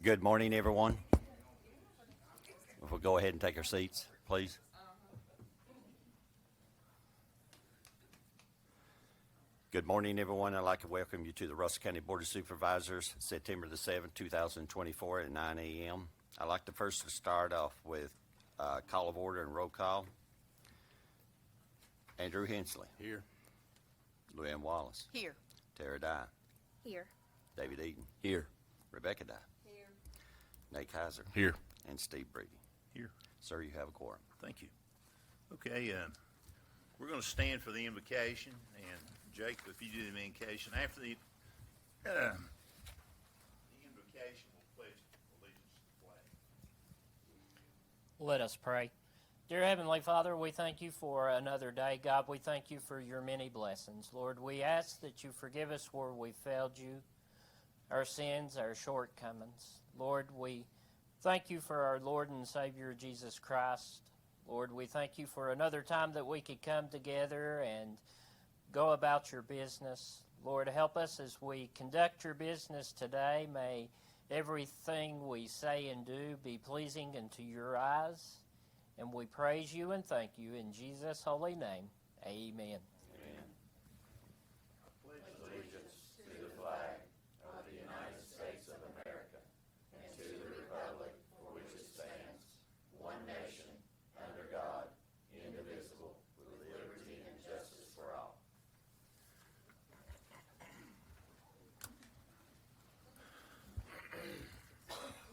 Good morning, everyone. If we'll go ahead and take our seats, please. Good morning, everyone. I'd like to welcome you to the Russell County Board of Supervisors, September the 7th, 2024 at 9 a.m. I'd like to first start off with call of order and roll call. Andrew Hensley. Here. Luann Wallace. Here. Tara Dye. Here. David Eaton. Here. Rebecca Dye. Here. Nate Kaiser. Here. And Steve Brady. Here. Sir, you have a quorum. Thank you. Okay, we're going to stand for the invocation, and Jake, if you do the invocation, after the invocation, we'll pledge allegiance to the flag. Let us pray. Dear Heavenly Father, we thank you for another day. God, we thank you for your many blessings. Lord, we ask that you forgive us where we failed you, our sins, our shortcomings. Lord, we thank you for our Lord and Savior, Jesus Christ. Lord, we thank you for another time that we could come together and go about your business. Lord, help us as we conduct your business today. May everything we say and do be pleasing unto your eyes. And we praise you and thank you in Jesus' holy name. Amen.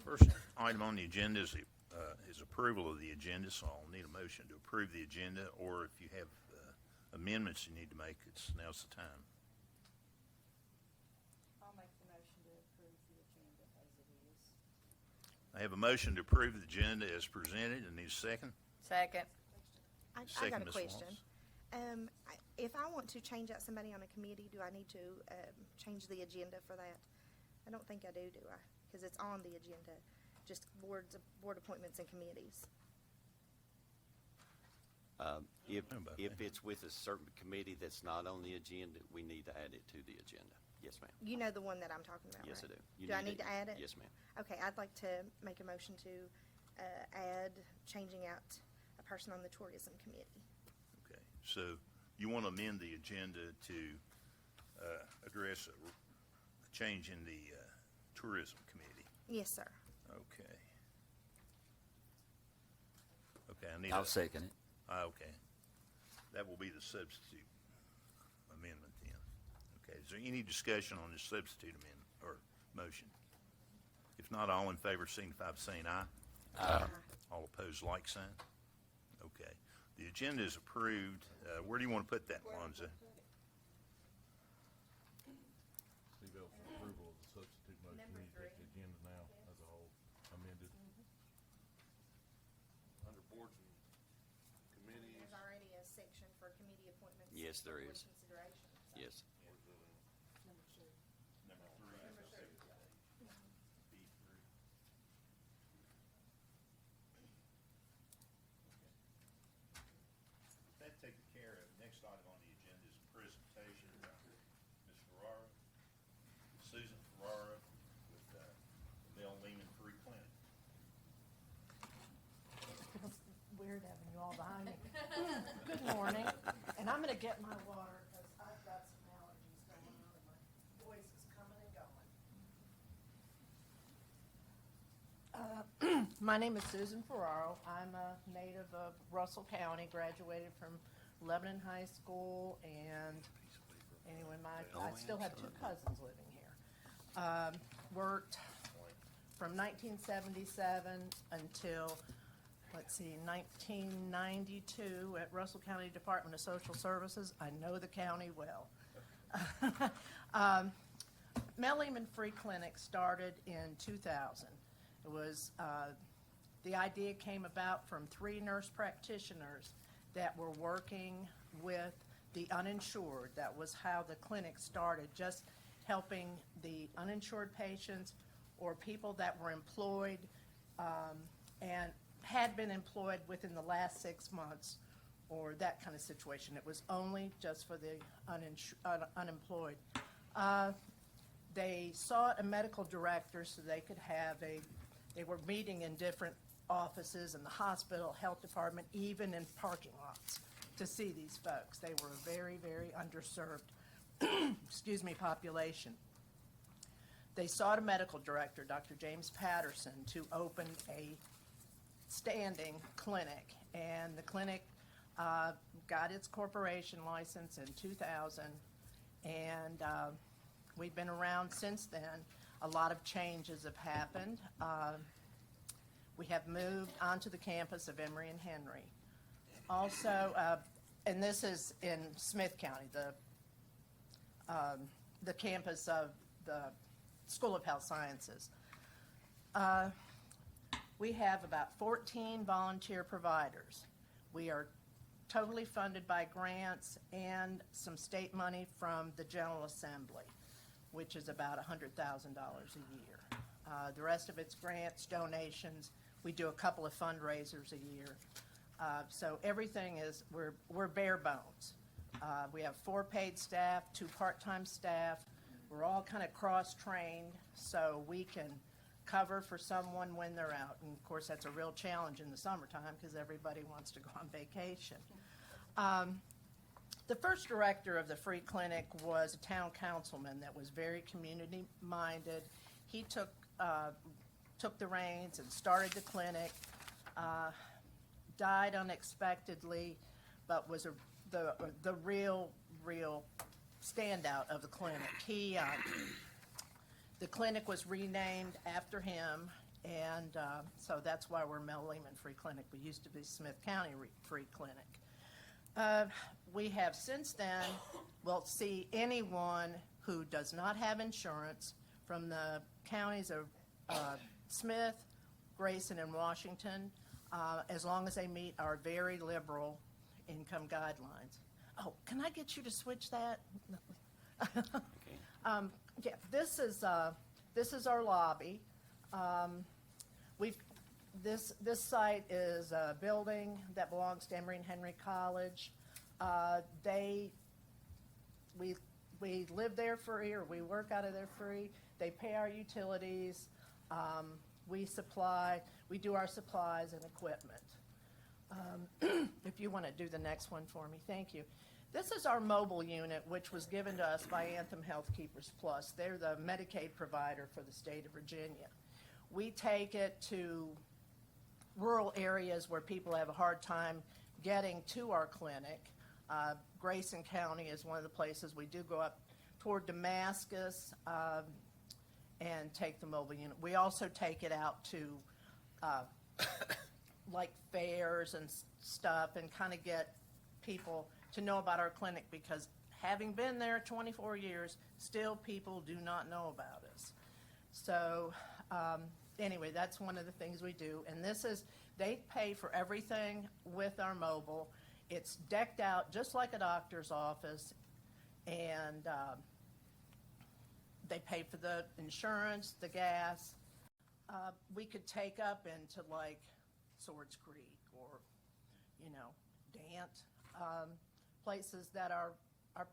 First item on the agenda is approval of the agenda, so I'll need a motion to approve the agenda, or if you have amendments you need to make, now's the time. I'll make the motion to approve the agenda as it is. I have a motion to approve the agenda as presented, and need a second. Second. I Second, got a Ms. question. Wallace. If I want to change out somebody on a committee, do I need to change the agenda for that? I don't think I do I? Because it's on the agenda, just board appointments and committees. If it's with a certain committee that's not on the agenda, we need to add it to the agenda. Yes, ma'am. You know the one that I'm talking about, Yes, right? I do. Do I need to add it? Yes, ma'am. Okay, I'd like to make a motion to add changing out a person on the tourism committee. Okay, so you want to amend the agenda to address a change in the tourism committee? Yes, sir. Okay. Okay, I need I'll second it. Okay. That will be the substitute amendment then. Okay, is there any discussion on this substitute amendment or motion? If not, all in favor signify by saying aye. Aye. All opposed, like sign. Okay. The agenda is approved. Where do you want to put that, Lonzo? Steve Ellis, approval of the substitute motion. We need to take the agenda now as a whole amended. Under boards and committees, There's already a section for committee appointments. Yes, there for board is. consideration, so. Yes. Number three. B3. That taken care of. Next item on the agenda is a presentation by Ms. Ferrara, Susan Ferrara, with the Mel Lehman Free Clinic. Feels weird having you all behind me. Good morning, and I'm gonna get my water because I've got some allergies going on and my voice is coming and going. My name is Susan Ferraro. I'm a native of Russell County, graduated from Lebanon High School, and anyway, I still have two cousins living here. Worked from 1977 until, let's see, 1992 at Russell County Department of Social Services. I know the county well. Mel Lehman Free Clinic started in 2000. It was, the idea came about from 3 nurse practitioners that were working with the uninsured. That was how the clinic started, just helping the uninsured patients or people that were employed and had been employed within the last 6 months or that kind of situation. It was only just for the unemployed. They sought a medical director so they could have they were meeting in different offices in the hospital, health department, even in parking lots to see these folks. They were a very, very underserved, excuse me, population. They sought a medical director, Dr. James Patterson, to open a standing clinic. And the clinic got its corporation license in 2000, and we've been around since then. A lot of changes have happened. We have moved onto the campus of Emory and Henry. Also, and this is in Smith County, the campus of the School of Health Sciences. We have about 14 volunteer providers. We are totally funded by grants and some state money from the General Assembly, which is about $100,000 a year. The rest of it's grants, donations. We do a couple of fundraisers a year. So everything is, we're bare bones. We have 4 paid staff, 2 part-time staff. We're all kind of cross-trained so we can cover for someone when they're out. And of course, that's a real challenge in the summertime because everybody wants to go on vacation. The first director of the free clinic was a town councilman that was very community-minded. He took the reins and started the clinic, died unexpectedly, but was the real standout of the clinic. The clinic was renamed after him, and so that's why we're Mel Lehman Free Clinic. We used to be Smith County Free Clinic. We have since then, we'll see anyone who does not have insurance from the counties of Smith, Grayson, and Washington, as long as they meet our very liberal income guidelines. Oh, can I get you to switch that? Okay. Yeah, this is our lobby. This site is a building that belongs to Emory and Henry College. We live there free, or we work out of there free. They pay our utilities. We do our supplies and equipment. If you want to do the next one for me, thank you. This is our mobile unit, which was given to us by Anthem Health Keepers Plus. They're the Medicaid provider for the state of Virginia. We take it to rural areas where people have a hard time getting to our clinic. Grayson County is one of the places. We do go up toward Damascus and take the mobile unit. We also take it out to like fairs and stuff and kind of get people to know about our clinic, because having been there 24 years, still people do not know about us. So anyway, that's one of the things we do. And they pay for everything with our mobile. It's decked out just like a doctor's office, and they pay for the insurance, the gas. We could take up into like Swords Creek or, Dant, places that are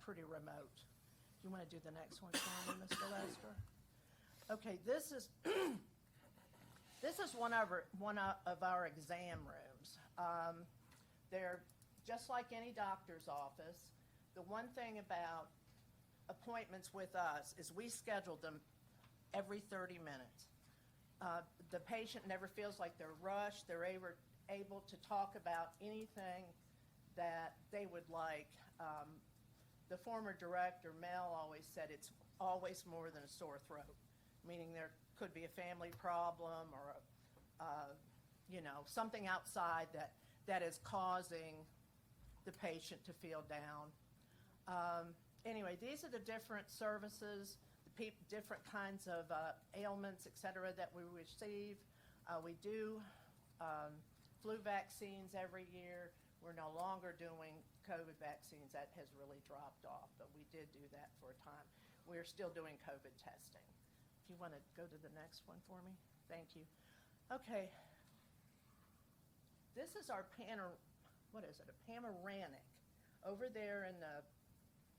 pretty remote. Do you want to do the next one for me, Mr. Lester? Okay, this is one of our exam rooms. They're just like any doctor's office. The one thing about appointments with us is we schedule them every 30 minutes. The patient never feels like they're rushed. They're able to talk about anything that they would like. The former director, Mel, always said it's always more than a sore throat, meaning there could be a family problem or something outside that is causing the patient to feel down. Anyway, these are the different services, different kinds of ailments, et cetera, that we receive. We do flu vaccines every year. We're no longer doing COVID vaccines. That has really dropped off, but we did do that for a time. We're still doing COVID testing. If you want to go to the next one for me. Thank you. Okay. This is our panoramic over there in the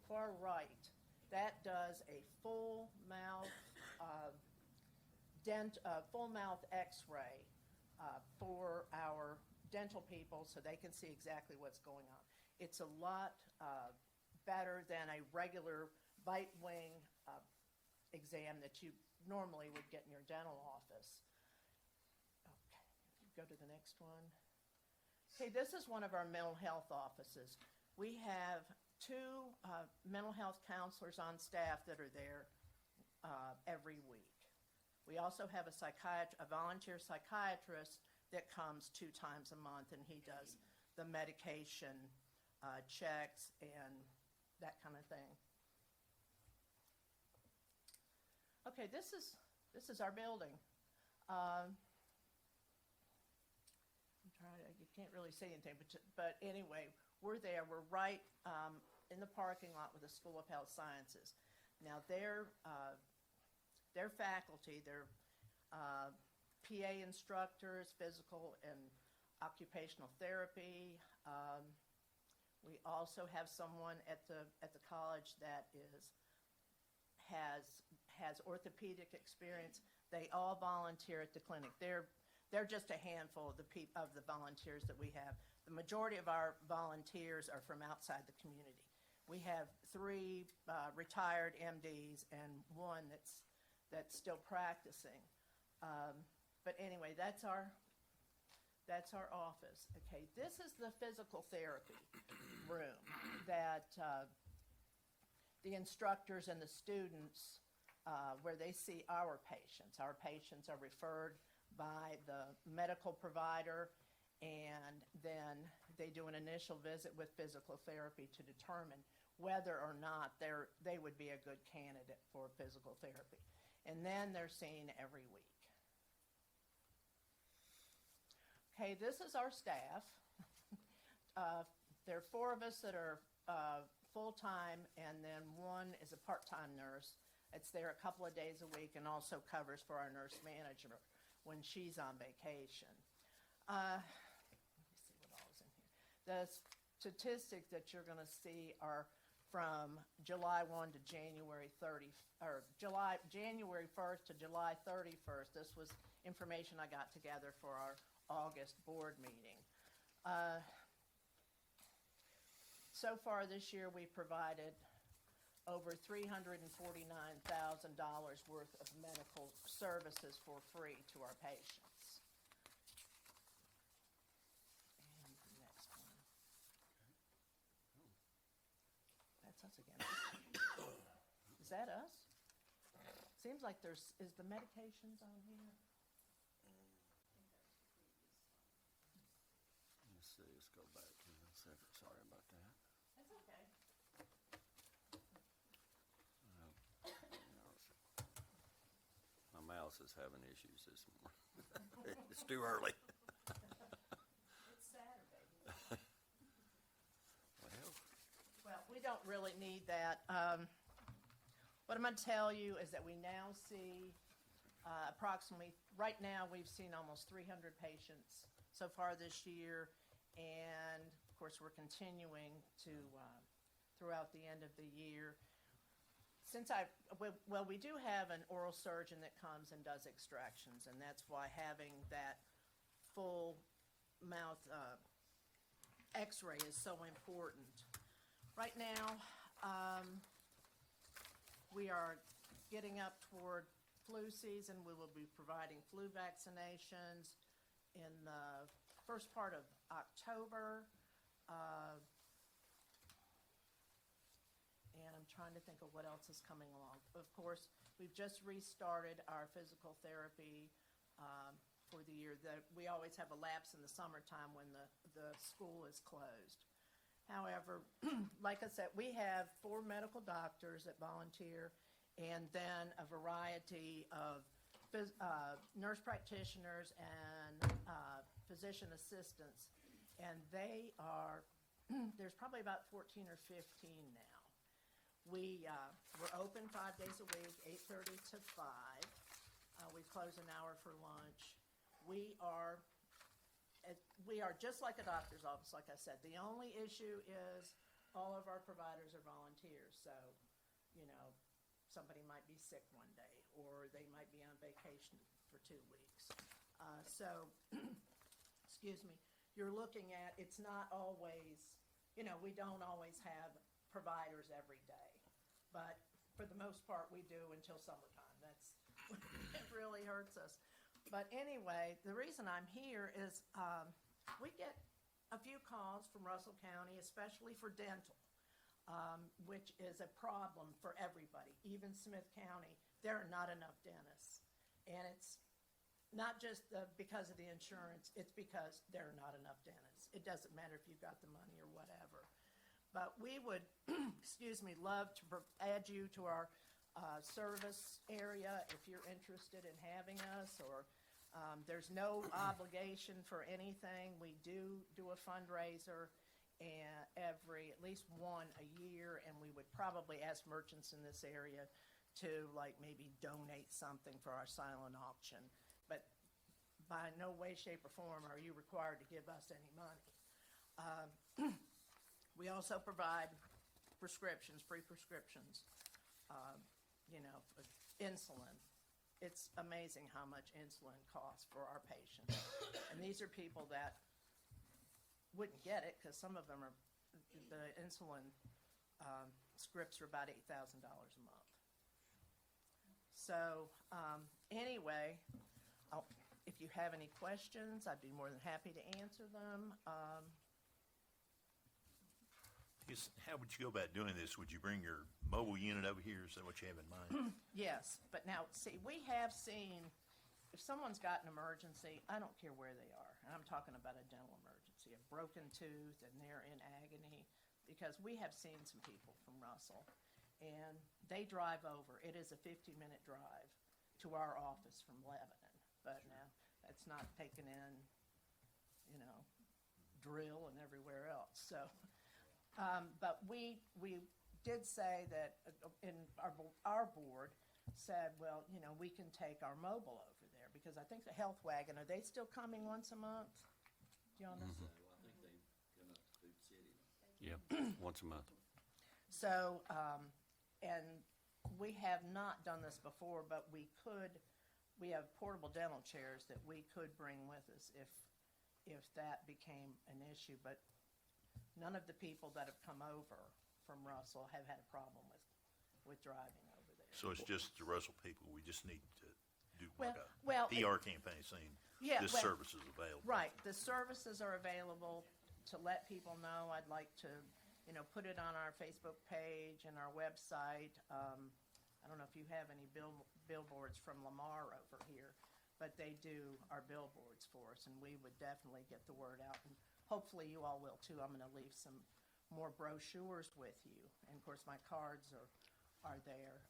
far right that does a full mouth full mouth X-ray for our dental people, so they can see exactly what's going on. It's a lot better than a regular bite wing exam that you normally would get in your dental office. Okay, go to the next one. Okay, this is one of our mental health offices. We have two mental health counselors on staff that are there every week. We also have a volunteer psychiatrist that comes 2 times a month, and he does the medication checks and that kind of thing. Okay, this is our building. I'm trying to, you can't really see anything, but anyway, we're there. We're right in the parking lot with the School of Health Sciences. Now, their faculty, their PA instructors, physical and occupational therapy. We also have someone at the college that has orthopedic experience. They all volunteer at the clinic. They're just a handful of the volunteers that we have. The majority of our volunteers are from outside the community. We have 3 retired MDs and 1 that's still practicing. But anyway, that's our office. Okay, this is the physical therapy room that the instructors and the students, where they see our patients. Our patients are referred by the medical provider, and then they do an initial visit with physical therapy to determine whether or not they would be a good candidate for physical therapy. And then they're seen every week. Okay, this is our staff. There are 4 of us that are full-time, and then 1 is a part-time nurse. It's there a couple of days a week and also covers for our nurse manager when she's on vacation. Let me see what all is in here. The statistics that you're going to see are from July 1 to January 30, or January 1st to July 31st. This was information I got together for our August board meeting. So far this year, we provided over $349,000 worth of medical services for free to our patients. And the next one. That's us again. Is that us? Seems like is the medications on here? Let's see, let's go back to the second. Sorry about that. That's okay. My mouse is having issues this morning. It's too early. It's Saturday. Well, We don't really need that. What I'm going to tell you is that we now see approximately, right now we've seen almost 300 patients so far this year, and of course we're continuing to throughout the end of the year. We do have an oral surgeon that comes and does extractions, and that's why having that full mouth x-ray is so important. Right now, we are getting up toward flu season. We will be providing flu vaccinations in the first part of October. And I'm trying to think of what else is coming along. Of course, we've just restarted our physical therapy for the year. We always have a lapse in the summertime when the school is closed. However, like I said, we have 4 medical doctors that volunteer, and then a variety of nurse practitioners and physician assistants. And they are, there's probably about 14 or 15 now. We're open 5 days a week, 8:30 to 5. We close an hour for lunch. We are just like a doctor's office, like I said. The only issue is all of our providers are volunteers. So, you know, somebody might be sick one day, or they might be on vacation for 2 weeks. So, excuse me, you're looking at, it's not always, you know, we don't always have providers every day. But for the most part, we do until summertime. That's, it really hurts us. But anyway, the reason I'm here is, we get a few calls from Russell County, especially for dental, which is a problem for everybody. Even Smith County, there are not enough dentists. And it's not just because of the insurance, it's because there are not enough dentists. It doesn't matter if you've got the money or whatever. But we would, excuse me, love to add you to our service area if you're interested in having us, or there's no obligation for anything. We do a fundraiser and at least one a year, and we would probably ask merchants in this area to like maybe donate something for our silent auction. But by no way, shape, or form are you required to give us any money. We also provide prescriptions, free prescriptions, you know, for insulin. It's amazing how much insulin costs for our patients. And these are people that wouldn't get it because some of them are, the insulin scripts are about $8,000 a month. So anyway, if you have any questions, I'd be more than happy to answer them. How would you go about doing this? Would you bring your mobile unit over here? Is that what you have in mind? Yes, but now, see, we have seen, if someone's got an emergency, I don't care where they are, and I'm talking about a dental emergency, a broken tooth, and they're in agony, because we have seen some people from Russell, and they drive over. It is a 50-minute drive to our office from Lebanon, but now, that's not taking in, you know, drill and everywhere else, so. But we did say that, in our board said, well, you know, we can take our mobile over there, because I think the Health Wagon, are they still coming once a month? Do y'all know? So I think they come up to Food City. Yep, once a month. So, and we have not done this before, but we have portable dental chairs that we could bring with us if that became an issue, but none of the people that have come over from Russell have had a problem with driving over there. So it's just the Russell people. We just need to do Well- like well, a PR campaign saying Yeah, this well- service is available. Right, the services are available to let people know. I'd like to, you know, put it on our Facebook page and our website. I don't know if you have any billboards from Lamar over here, but they do our billboards for us, and we would definitely get the word out. And hopefully you all will too. I'm gonna leave some more brochures with you, and of course my cards are there.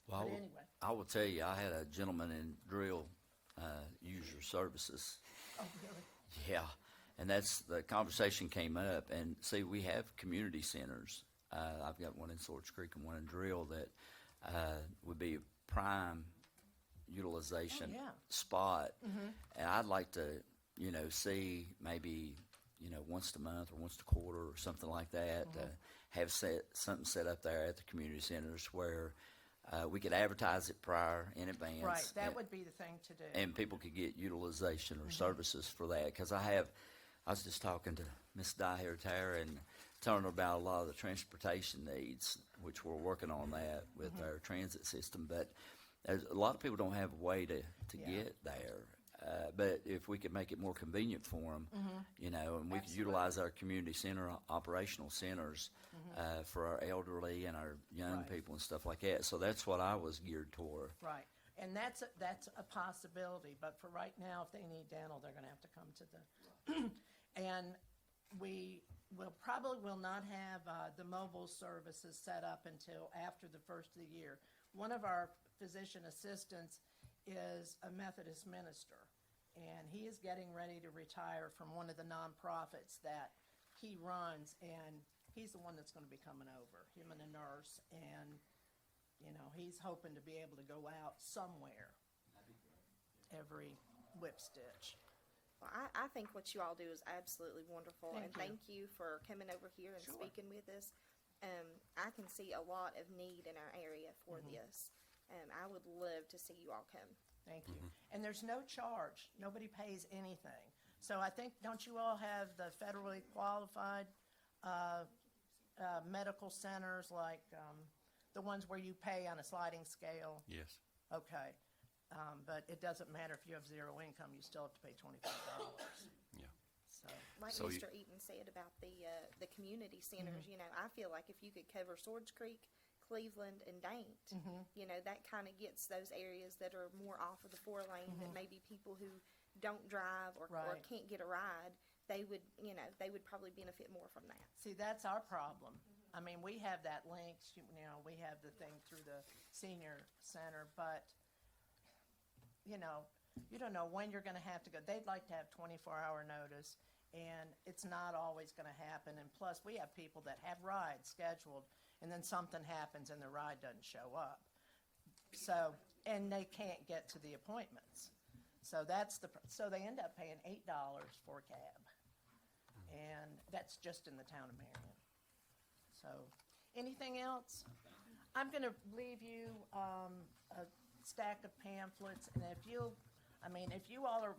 Well, But anyway. I will tell you, I had a gentleman in drill use your services. Oh, really? Yeah, and that's, the conversation came up, and see, we have community centers. I've got one in Swords Creek and one in Drill that would be a prime utilization Oh, yeah. spot. And I'd like to, you know, see maybe, you know, once a month or once a quarter or something like that, have something set up there at the community centers where we could advertise it prior in advance. Right, that and- would be the thing to do. and people could get utilization or services for that. Because I was just talking to Miss Daher Tara and telling her about a lot of the transportation needs, which we're working on that with our transit system. But a lot of people don't have a way to Yeah. get there. But if we could make it more convenient for them, you know, and we could utilize our community center, operational centers for our elderly and our young Right. people and stuff like that. So that's what I was geared toward. Right, and that's a possibility, but for right now, if they need dental, they're gonna have to come to the, and we probably will not have the mobile services set up until after the first of the year. One of our physician assistants is a Methodist minister, and he is getting ready to retire from one of the nonprofits that he runs, and he's the one that's gonna be coming over, him and a nurse, and you know, he's hoping to be able to go out somewhere every whip stitch. Well, I think what you all do is absolutely wonderful, and Thank you. thank you for coming over here and Sure. speaking with us. I can see a lot of need in our area for this. I would love to see you all come. Thank you. And there's no charge. Nobody pays anything. So I think, don't you all have the federally qualified medical centers, like the ones where you pay on a sliding scale? Yes. Okay. But it doesn't matter if you have zero income, you still have to pay $25. Yeah. So, Like So you- Mr. Eaton said about the community centers, you know, I feel like if you could cover Swords Creek, Cleveland, and Daint, you know, that kind of gets those areas that are more off of the 4-lane, that maybe people who don't drive or Right. can't get a ride, they would, you know, they would probably benefit more from that. see, that's our problem. I mean, we have that link, you know, we have the thing through the senior center, but, you know, you don't know when you're gonna have to go. They'd like to have 24-hour notice, and it's not always gonna happen. And plus, we have people that have rides scheduled, and then something happens and the ride doesn't show up. So, and they can't get to the appointments. So so they end up paying $8 for a cab. And that's just in the town of Marion. So, anything else? I'm gonna leave you, a stack of pamphlets, and if you all are,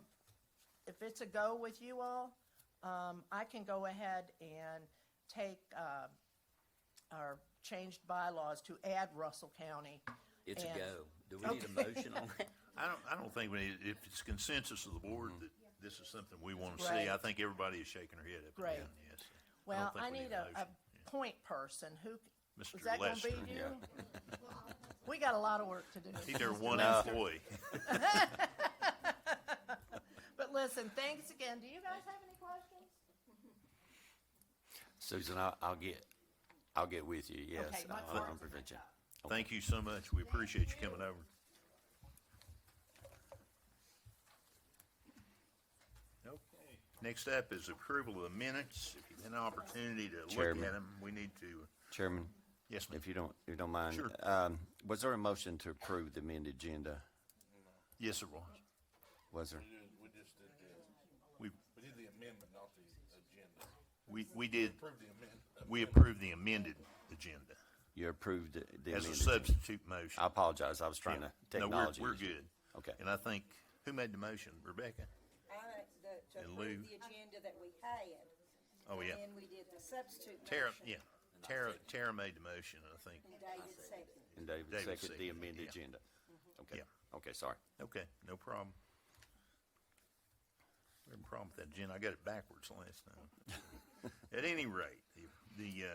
if it's a go with you all, I can go ahead and take, our changed bylaws to add Russell County. It's a And- go. Do we need a motion on that? I don't think we need, if it's consensus of the board that this is something we want to see, Great. I think everybody is shaking their head up and Great. down, yes. Well, don't think I we need a a motion. point person who, Mr. is that gonna be Lester, you? We got a lot of work to do. He's their Mr. one Lester. employee. But listen, thanks again. Do you guys have any questions? Susan, I'll get with you, yes. Okay, my I'll cards prevent you. Thank you so much. We appreciate you coming over. Okay. Next up is approval of the minutes. If you've had an opportunity to look Chairman. at them, we need to, Chairman, yes, ma'am. if you don't mind. Sure. Was there a motion to approve the amended agenda? Yes, it was. Was there? We just did We, we did the amendment, not the agenda. we did, Approve the amendment. we approved the amended agenda You approved the as amended a agenda. substitute motion. I apologize, I was trying Yeah. to, No, technology. we're issue. good. Okay. And I think, who made the motion? Rebecca? To And Lou. approve the agenda that we had. Oh, yeah. And then we did the substitute Tara, motion. yeah. Tara made the motion, I think. And David seconded. And David David seconded the seconded, amended yeah. agenda. Okay, Yeah. okay, sorry. Okay, no problem. We have a problem with that agenda. I got it backwards last time. At any rate, the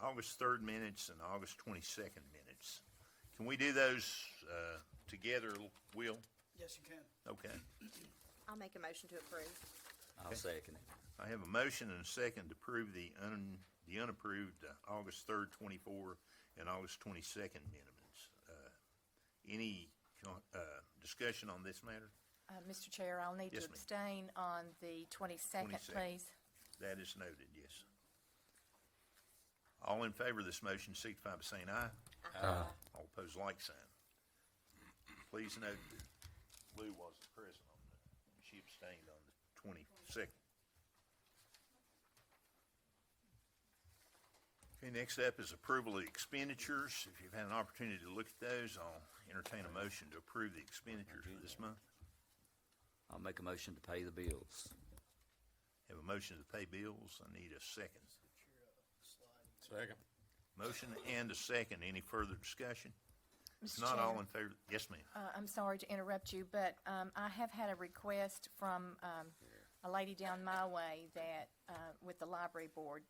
August 3rd minutes and August 22nd minutes, can we do those together, Will? Yes, you can. Okay. I'll make a motion to approve. I'll second it. I have a motion and a second to approve the unapproved August 3rd, 24, and August 22nd minutes. Any discussion on this matter? Mr. Chair, I'll need to Yes, ma'am. abstain on the 22nd, 22nd. please. That is noted, yes. All in favor of this motion signify by saying aye. Aye. All opposed, like sign. Please note that Lou wasn't present on the, she abstained on the 22nd. Okay, next up is approval of expenditures. If you've had an opportunity to look at those, I'll entertain a motion to approve the expenditures for this month. I'll make a motion to pay the bills. Have a motion to pay bills. I need a second. Second. Motion and a second. Any further discussion? If Mr. not, Chair, all in favor? Yes, ma'am. I'm sorry to interrupt you, but I have had a request from a lady down my way that, with the library board,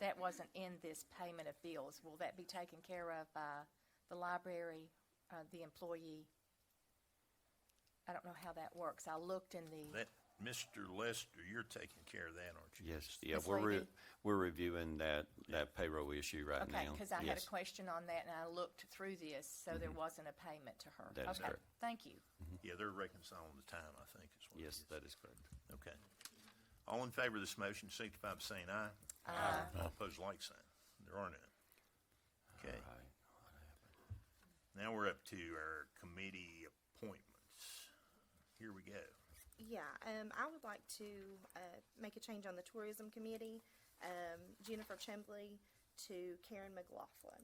that wasn't in this payment of bills. Will that be taken care of by the library, the employee? I don't know how that works. I looked in the, That, Mr. Lester, you're taking care of that, aren't you? Yes, yeah, Ms. Levy? we're reviewing that payroll issue right now. okay, because I had Yes. a question on that, and I looked through this, so there wasn't a payment to her. That is Okay, correct. thank you. Yeah, they're reconciling the time, I think, is what it Yes, is. that is correct. Okay. All in favor of this motion signify by saying aye. Aye. All opposed, like sign. There are none. Okay. All right. Now we're up to our committee appointments. Here we go. Yeah, I would like to make a change on the tourism committee. Jennifer Chembley to Karen McLaughlin.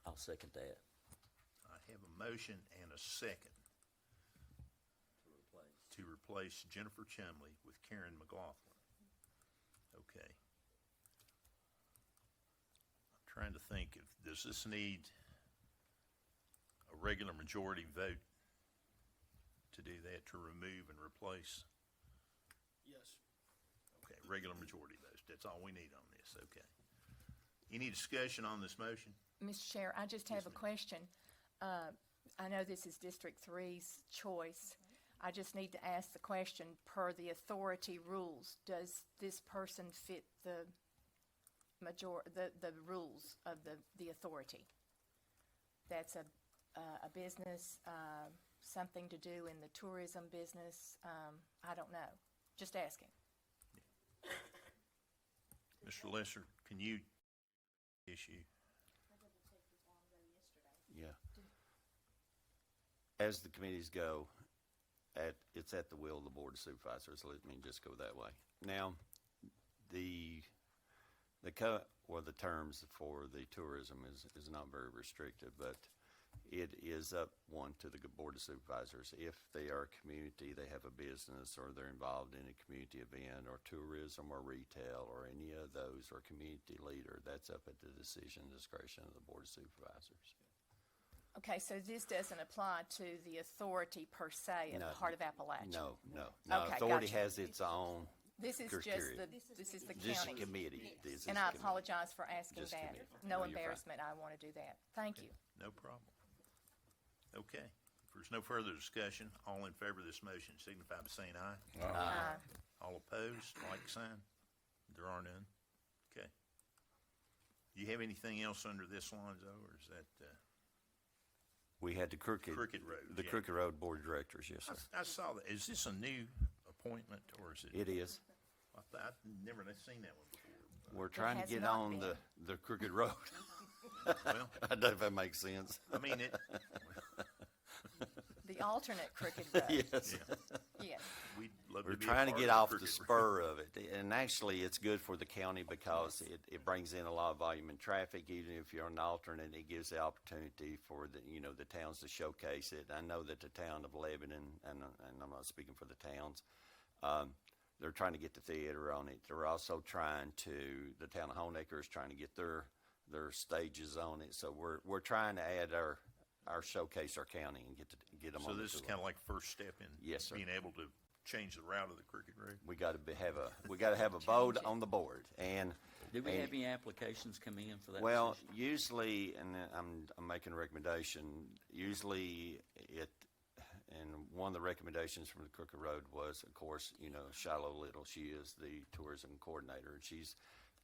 I'll second that. I have a motion and a second to replace Jennifer Chumley with Karen McLaughlin. Okay. I'm trying to think, does this need a regular majority vote to do that, to remove and replace? Yes. Okay, regular majority vote. That's all we need on this, okay. Any discussion on this motion? Mr. Chair, I just have a ma'am. question. I know this is District 3's choice. I just need to ask the question, per the authority rules, does this person fit the the rules of the authority? That's a business, something to do in the tourism business, I don't know. Just asking. Mr. Lesser, can you issue? Yeah. As the committees go, it's at the will of the Board of Supervisors. Let me just go that way. Now, the terms for the tourism is not very restrictive, but it is up to the Board of Supervisors. If they are a community, they have a business, or they're involved in a community event, or tourism, or retail, or any of those, or community leader, that's up at the decision and discretion of the Board of Supervisors. Okay, so this doesn't apply to the authority per se of No. the Heart of Appalachia? No. Okay, Authority gotcha. has its own. This is just criteria. this is the This county. committee. This is And I committee. apologize for asking Just that. committee. No No, you're fine. embarrassment, I want to do that. Thank you. No problem. Okay. If there's no further discussion, all in favor of this motion signify by saying aye. Uh, All opposed, like sign. There are none. Okay. Do you have anything else under this, Lonzo, or is that We had the Crooked Crooked Road? The Yeah. Crooked Road Board of Directors, yes, sir. I saw that. Is this a new appointment, or is it? It is. I've never seen that one before. We're trying to has get not on been. the Crooked Road. Well, I don't know if that makes sense. I mean, it, The alternate Crooked Road. Yes. yeah, Yes. we'd love We're to be a trying to part get of off Crooked the Road. spur of it. And actually, it's good for the county because it brings in a lot of volume in traffic. Even if you're an alternate, it gives the opportunity for the towns to showcase it. I know that the town of Lebanon, and I'm not speaking for the towns, they're trying to get the theater on it. They're also the town of Honecker is trying to get their stages on it. So we're trying to add our showcase our county and get them So on the this is tour. kind of like first step in Yes, sir. being able to change the route of the Crooked Road. We got to have a vote on the board. And Did we and- have any applications come in for that well, position? usually, and I'm making a recommendation. Usually, and one of the recommendations from the Crooked Road was, of course, Shiloh Little. She is the tourism coordinator, and she's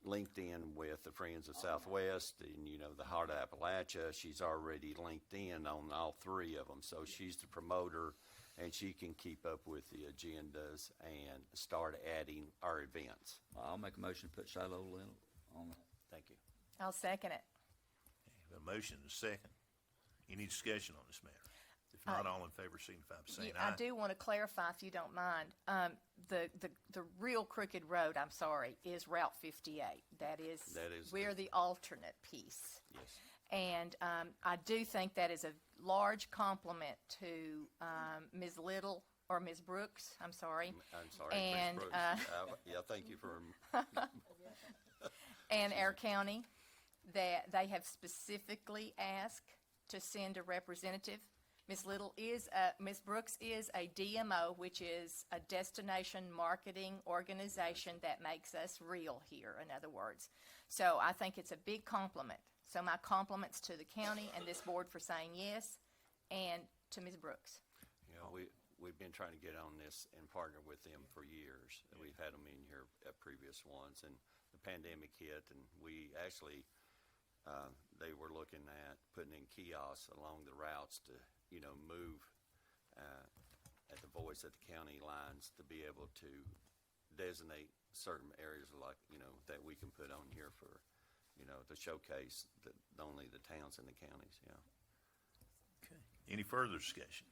linked in with the Friends of Southwest and the Heart of Appalachia. She's already linked in on all three of them, so she's the promoter, and she can keep up with the agendas and start adding our events. I'll make a motion to put Shiloh Little on that. Thank you. I'll second it. A motion and a second. Any discussion on this matter? If not, all in favor signify by saying aye. I do want to clarify, if you don't mind, the real Crooked Road, I'm sorry, is Route 58. That is we're the alternate piece. Yes. And I do think that is a large compliment to Ms. Little, or Ms. Brooks, I'm sorry. I'm sorry, And, Ms. Brooks. Yeah, thank you for. And our county, that they have specifically asked to send a representative. Ms. Brooks is a DMO, which is a destination marketing organization that makes us real here, in other words. So I think it's a big compliment. So my compliments to the county and this board for saying yes, and to Ms. Brooks. We've been trying to get on this and partner with them for years. We've had them in here at previous ones, and the pandemic hit, and we actually, they were looking at putting in kiosks along the routes to, move at the voice at the county lines to be able to designate certain areas like, that we can put on here for, to showcase only the towns and the counties, Okay. Any further discussion?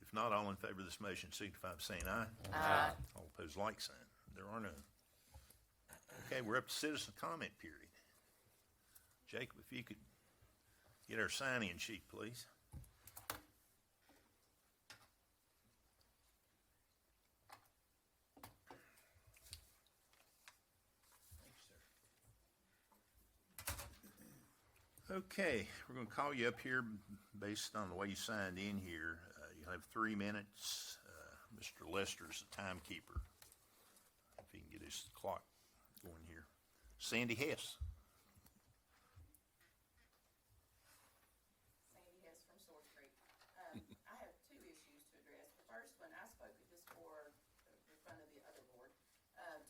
If not, all in favor of this motion signify by saying aye. Aye. All opposed, like sign. There are none. Okay, we're up to citizen comment period. Jacob, if you could get our sign-in sheet, please. Okay, we're going to call you up here based on the way you signed in here. You'll have 3 minutes. Mr. Lester's the timekeeper. If he can get his clock going here. Sandy Hess. Sandy Hess from Sword Creek. I have two issues to address. The first one, I spoke at this board, in front of the other board,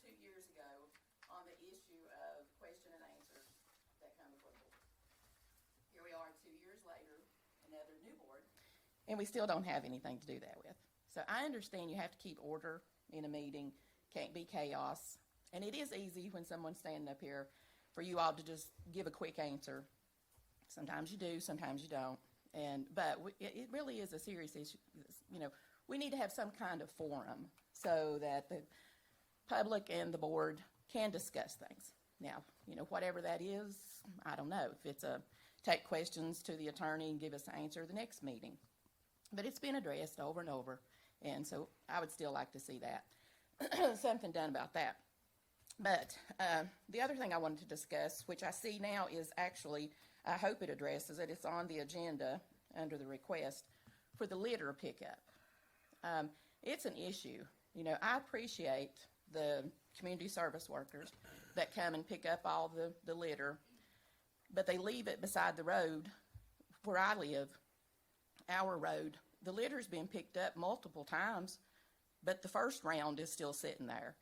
2 years ago on the issue of question and answers that come before the board. Here we are 2 years later, another new board. And we still don't have anything to do that with. So I understand you have to keep order in a meeting, can't be chaos. And it is easy when someone's standing up here for you all to just give a quick answer. Sometimes you do, sometimes you don't. But it really is a serious issue. You know, we need to have some kind of forum so that the public and the board can discuss things. Now, you know, whatever that is, I don't know. If it's take questions to the attorney and give us an answer the next meeting. But it's been addressed over and over, and so I would still like to see that, something done about that. But the other thing I wanted to discuss, which I see now is actually, I hope it addresses it, it's on the agenda under the request for the litter pickup. It's an issue. You know, I appreciate the community service workers that come and pick up all the litter, but they leave it beside the road where I live, our road. The litter's been picked up multiple times, but the first round is still sitting there.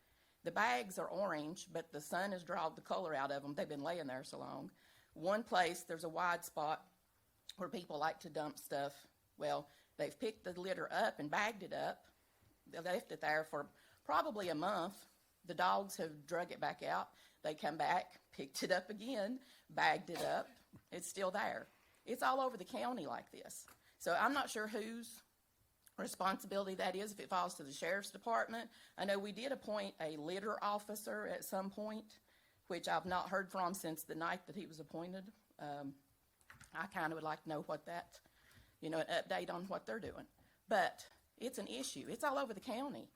The bags are orange, but the sun has drawn the color out of them. They've been laying there so long. One place, there's a wide spot where people like to dump stuff. Well, they've picked the litter up and bagged it up. They left it there for probably a month. The dogs have drug it back out. They come back, picked it up again, bagged it up. It's still there. It's all over the county like this. So I'm not sure whose responsibility that is, if it falls to the sheriff's department. I know we did appoint a litter officer at some point, which I've not heard from since the night that he was appointed. I kind of would like to know what that, you know, an update on what they're doing. But it's an issue. It's all over the county.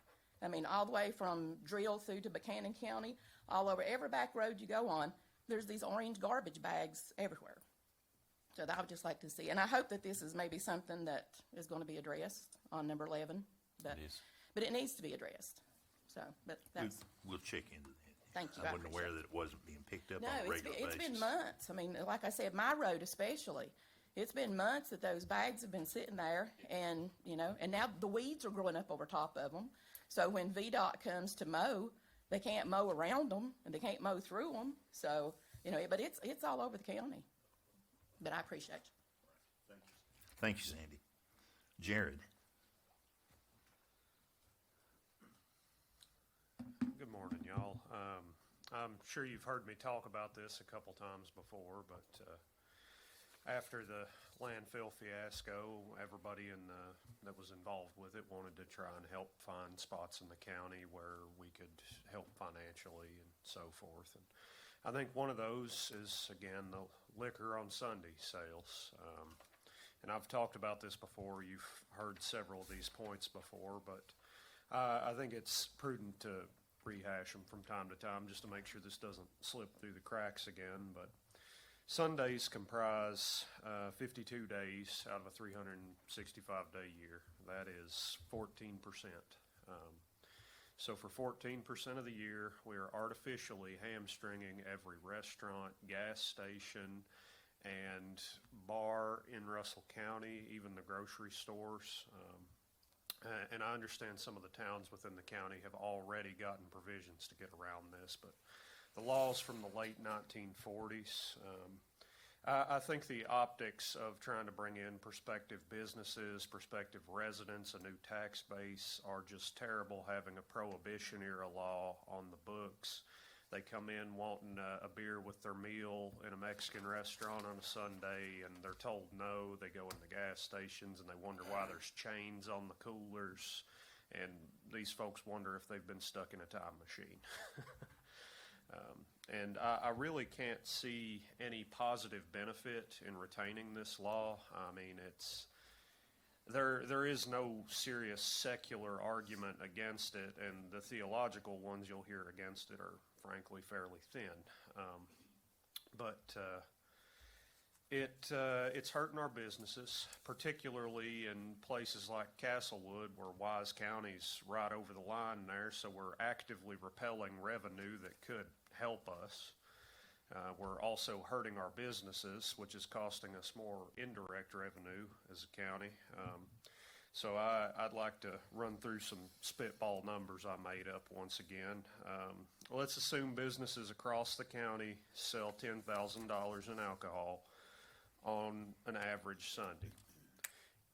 I mean, all the way from Drill through to Buchanan County, all over every back road you go on, there's these orange garbage bags everywhere. So I would just like to see, and I hope that this is maybe something that is going to be addressed on number 11. But, It is. But it needs to be addressed. So, but that's, We'll check into that. Thank you. I I wasn't aware appreciate that it wasn't being picked up no, on a it's regular been, basis. it's been months. I mean, like I said, my road especially, it's been months that those bags have been sitting there, and, you know, and now the weeds are growing up over top of them. So when VDOT comes to mow, they can't mow around them, and they can't mow through them. So, you know, but it's all over the county. But I appreciate you. Thank you, Sandy. Jared. Good morning, y'all. I'm sure you've heard me talk about this a couple times before, but after the landfill fiasco, everybody that was involved with it wanted to try and help find spots in the county where we could help financially and so forth. And I think one of those is, again, the liquor on Sunday sales. And I've talked about this before. You've heard several of these points before, but I think it's prudent to rehash them from time to time just to make sure this doesn't slip through the cracks again. But Sundays comprise 52 days out of a 365-day year. That is 14%. So for 14% of the year, we are artificially hamstringing every restaurant, gas station, and bar in Russell County, even the grocery stores. And I understand some of the towns within the county have already gotten provisions to get around this, but the laws from the late 1940s, I think the optics of trying to bring in prospective businesses, prospective residents, a new tax base are just terrible, having a prohibition era law on the books. They come in wanting a beer with their meal in a Mexican restaurant on a Sunday, and they're told no. They go in the gas stations, and they wonder why there's chains on the coolers, and these folks wonder if they've been stuck in a time machine. And I really can't see any positive benefit in retaining this law. I mean, there is no serious secular argument against it, and the theological ones you'll hear against it are frankly fairly thin. It's hurting our businesses, particularly in places like Castlewood, where Wise County's right over the line there, so we're actively repelling revenue that could help us. We're also hurting our businesses, which is costing us more indirect revenue as a county. So I'd like to run through some spitball numbers I made up once again. Let's assume businesses across the county sell $10,000 in alcohol on an average Sunday.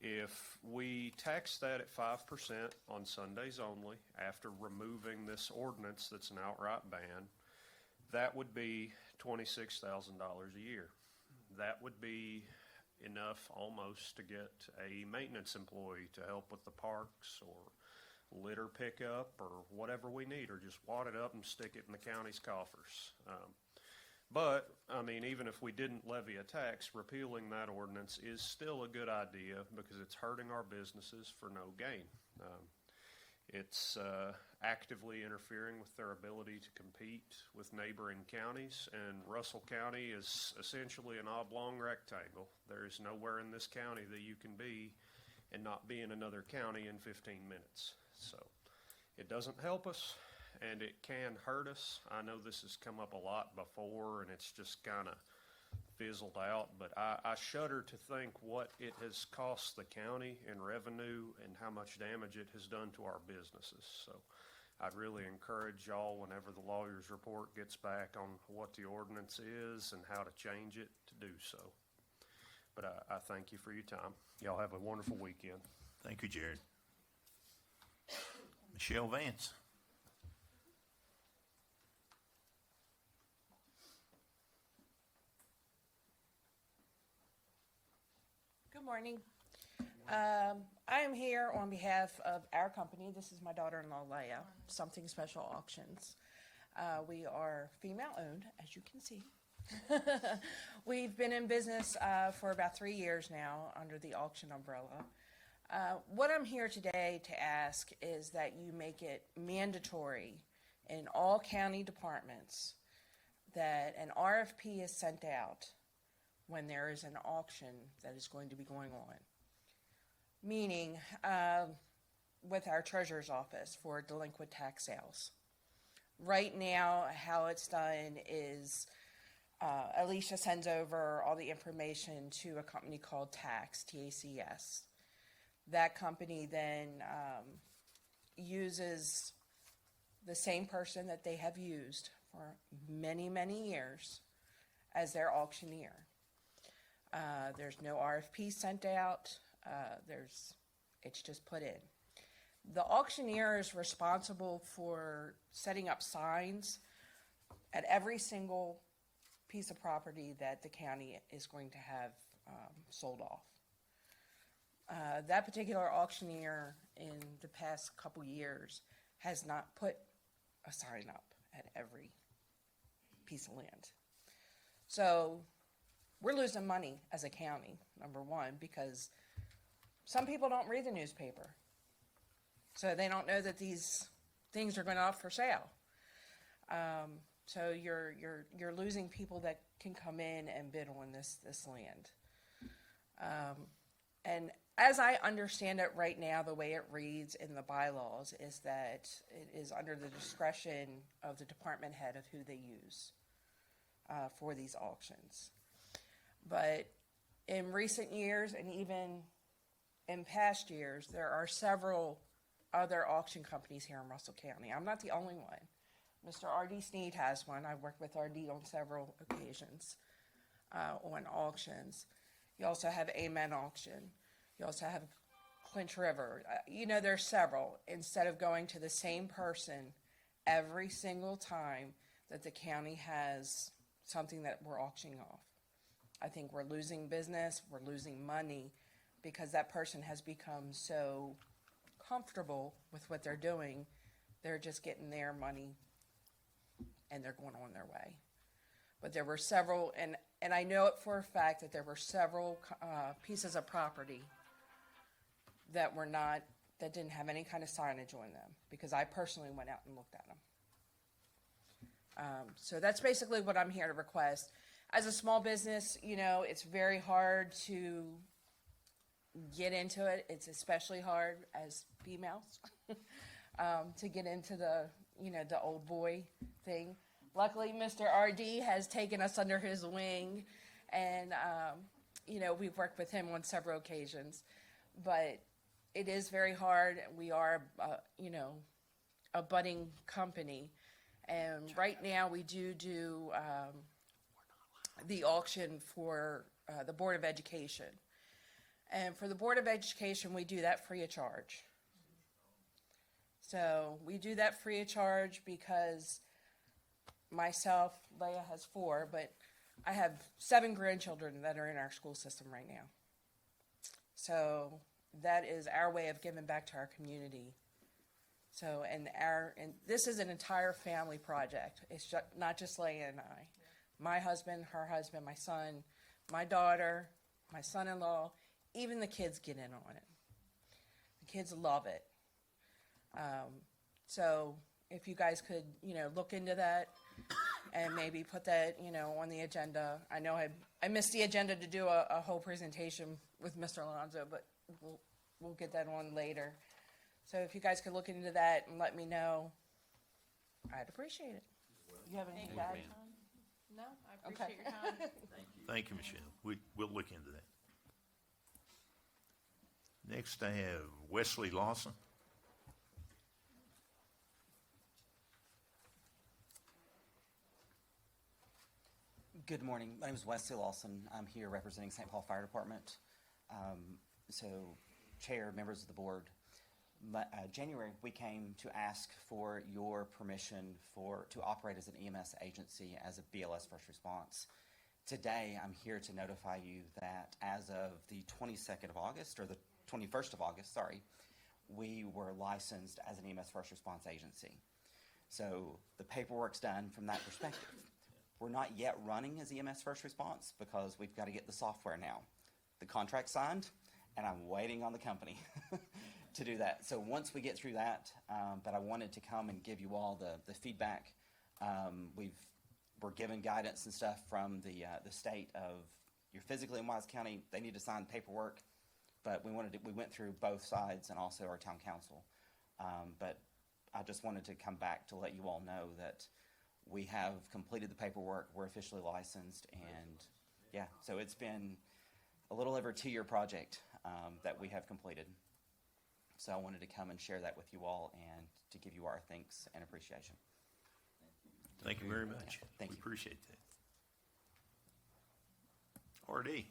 If we tax that at 5% on Sundays only, after removing this ordinance that's an outright ban, that would be $26,000 a year. That would be enough almost to get a maintenance employee to help with the parks or litter pickup or whatever we need, or just wad it up and stick it in the county's coffers. But, I mean, even if we didn't levy a tax, repealing that ordinance is still a good idea because it's hurting our businesses for no gain. It's actively interfering with their ability to compete with neighboring counties, and Russell County is essentially an oblong rectangle. There is nowhere in this county that you can be and not be in another county in 15 minutes. So it doesn't help us, and it can hurt us. I know this has come up a lot before, and it's just kind of fizzled out, but I shudder to think what it has cost the county in revenue and how much damage it has done to our businesses. So I'd really encourage y'all, whenever the lawyer's report gets back, on what the ordinance is and how to change it, to do so. But I thank you for your time. Y'all have a wonderful weekend. Thank you, Jared. Michelle Vance. Good morning. I am here on behalf of our company. This is my daughter-in-law, Leah, Something Special Auctions. We are female-owned, as you can see. We've been in business for about 3 years now under the auction umbrella. What I'm here today to ask is that you make it mandatory in all county departments that an RFP is sent out when there is an auction that is going to be going on. Meaning, with our treasurer's office for delinquent tax sales. Right now, how it's done is Alicia sends over all the information to a company called TACS. That company then uses the same person that they have used for many, many years as their auctioneer. There's no RFP sent out. It's just put in. The auctioneer is responsible for setting up signs at every single piece of property that the county is going to have sold off. That particular auctioneer in the past couple years has not put a sign up at every piece of land. So we're losing money as a county, number one, because some people don't read the newspaper. So they don't know that these things are going up for sale. So you're losing people that can come in and bid on this land. And as I understand it right now, the way it reads in the bylaws is that it is under the discretion of the department head of who they use for these auctions. But in recent years and even in past years, there are several other auction companies here in Russell County. I'm not the only one. Mr. R.D. Sneed has one. I've worked with R.D. on several occasions on auctions. You also have Amen Auction. You also have Clinch River. There's several. Instead of going to the same person every single time that the county has something that we're auctioning off. I think we're losing business, we're losing money, because that person has become so comfortable with what they're doing, they're just getting their money and they're going on their way. But there were several, and I know it for a fact that there were several pieces of property that didn't have any kind of signage on them, because I personally went out and looked at them. So that's basically what I'm here to request. As a small business, it's very hard to get into it. It's especially hard as females to get into the old boy thing. Luckily, Mr. RD has taken us under his wing, and we've worked with him on several occasions. But it is very hard. We are, a budding company, and right now we do the auction for the Board of Education. And for the Board of Education, we do that free of charge. So we do that free of charge because myself, Leah has 4, but I have 7 grandchildren that are in our school system right now. So that is our way of giving back to our community. So, and this is an entire family project. It's not just Leah and I. My husband, her husband, my son, my daughter, my son-in-law, even the kids get in on it. The kids love it. So if you guys could, look into that and maybe put that, on the agenda. I know I missed the agenda to do a whole presentation with Mr. Alonso, but we'll get that on later. So if you guys could look into that and let me know, I'd appreciate it. You have anything to add? No, I appreciate your time. Thank you, Michelle. We'll look into that. Next, I have Wesley Lawson. Good morning. My name is Wesley Lawson. I'm here representing St. Paul Fire Department. Chair, members of the board, January we came to ask for your permission to operate as an EMS agency as a BLS first response. Today I'm here to notify you that as of the 22nd of August, or the 21st of August, sorry, we were licensed as an EMS first response agency. So the paperwork's done from that perspective. We're not yet running as EMS first response because we've got to get the software now. The contract's signed, and I'm waiting on the company to do that. So once we get through that, but I wanted to come and give you all the feedback. We're given guidance and stuff from the state of you're physically in Wise County. They need to sign paperwork, but we went through both sides and also our town council. But I just wanted to come back to let you all know that we have completed the paperwork. We're officially licensed, and yeah, so it's been a little over a 2-year project that we have completed. So I wanted to come and share that with you all and to give you our thanks and appreciation. Thank you very much. Thank We you. appreciate that. RD.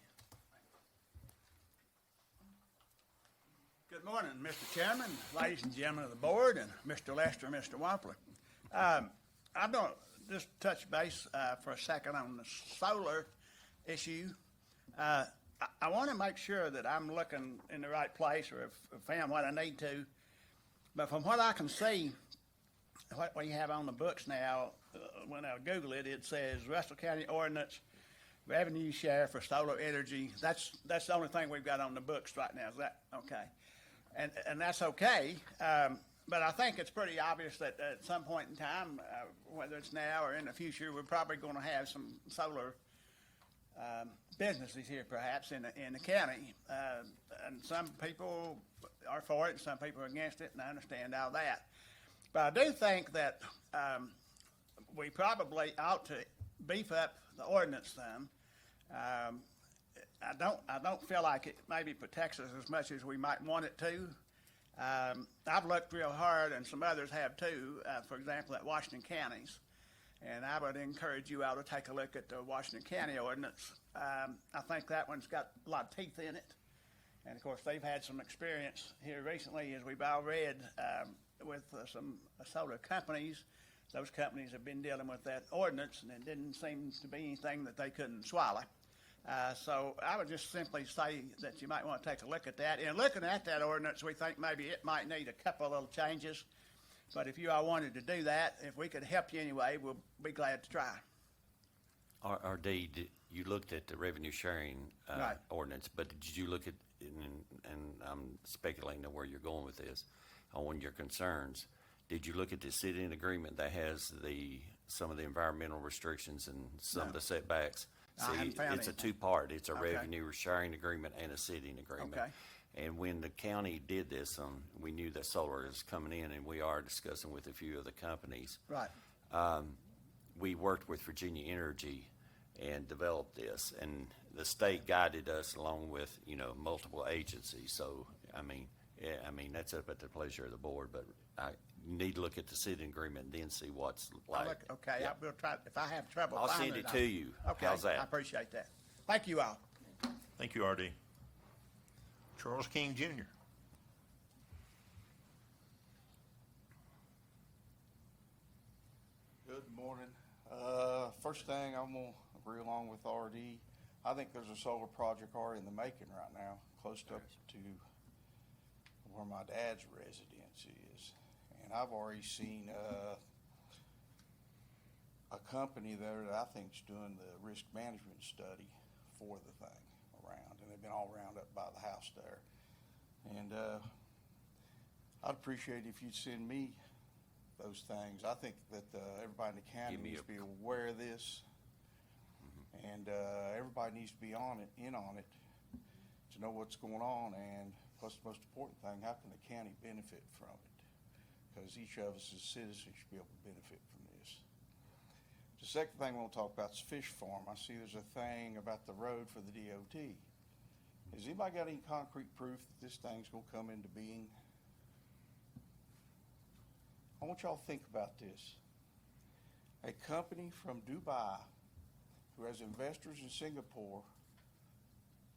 Good morning, Mr. Chairman, ladies and gentlemen of the board, and Mr. Lester and Mr. Wampler. I'm going to just touch base for a second on the solar issue. I want to make sure that I'm looking in the right place or have found what I need to. But from what I can see, what we have on the books now, when I Google it, it says Russell County Ordinance Revenue Share for Solar Energy. That's the only thing we've got on the books right now. Is that okay? And that's okay. But I think it's pretty obvious that at some point in time, whether it's now or in the future, we're probably going to have some solar businesses here, perhaps in the county. And some people are for it, and some people are against it, and I understand all that. But I do think that we probably ought to beef up the ordinance some. I don't feel like it maybe protects us as much as we might want it to. I've looked real hard, and some others have too, for example, at Washington counties. And I would encourage you all to take a look at the Washington County ordinance. I think that one's got a lot of teeth in it. And of course, they've had some experience here recently, as we've all read, with some solar companies. Those companies have been dealing with that ordinance, and it didn't seem to be anything that they couldn't swallow. So I would just simply say that you might want to take a look at that. In looking at that ordinance, we think maybe it might need a couple of little changes. But if you all wanted to do that, if we could help you anyway, we'll be glad to try. RD, you looked at the revenue sharing Right. ordinance, but did you look at, and I'm speculating on where you're going with this, on your concerns, did you look at the sit-in agreement that has some of the environmental restrictions and some of the setbacks? I haven't See, found it's a anything. two-part. It's a Okay. revenue sharing agreement and a sit-in agreement. Okay. And when the county did this, we knew that solar is coming in, and we are discussing with a few of the companies. Right. We worked with Virginia Energy and developed this, and the state guided us along with, multiple agencies. So, that's up at the pleasure of the board, but you need to look at the sit-in agreement and then see what's like. Okay, Yeah. I will try, if I have trouble I'll finding send it I'll- to you. Okay, How's that? I appreciate that. Thank you all. Thank you, RD. Charles King Jr. Good morning. First thing, I'm gonna agree along with RD. I think there's a solar project already in the making right now, close up to where my dad's residence is. And I've already seen, a company there that I think's doing the risk management study for the thing around, and they've been all round up by the house there. And, I'd appreciate if you'd send me those things. I think that everybody in the county Give me needs a- to be aware of this, and everybody needs to be in on it to know what's going on. And plus, the most important thing, how can the county benefit from it? Because each of us as citizens should be able to benefit from this. The second thing we'll talk about is fish farm. I see there's a thing about the road for the DOT. Has anybody got any concrete proof that this thing's gonna come into being? I want y'all to think about this. A company from Dubai who has investors in Singapore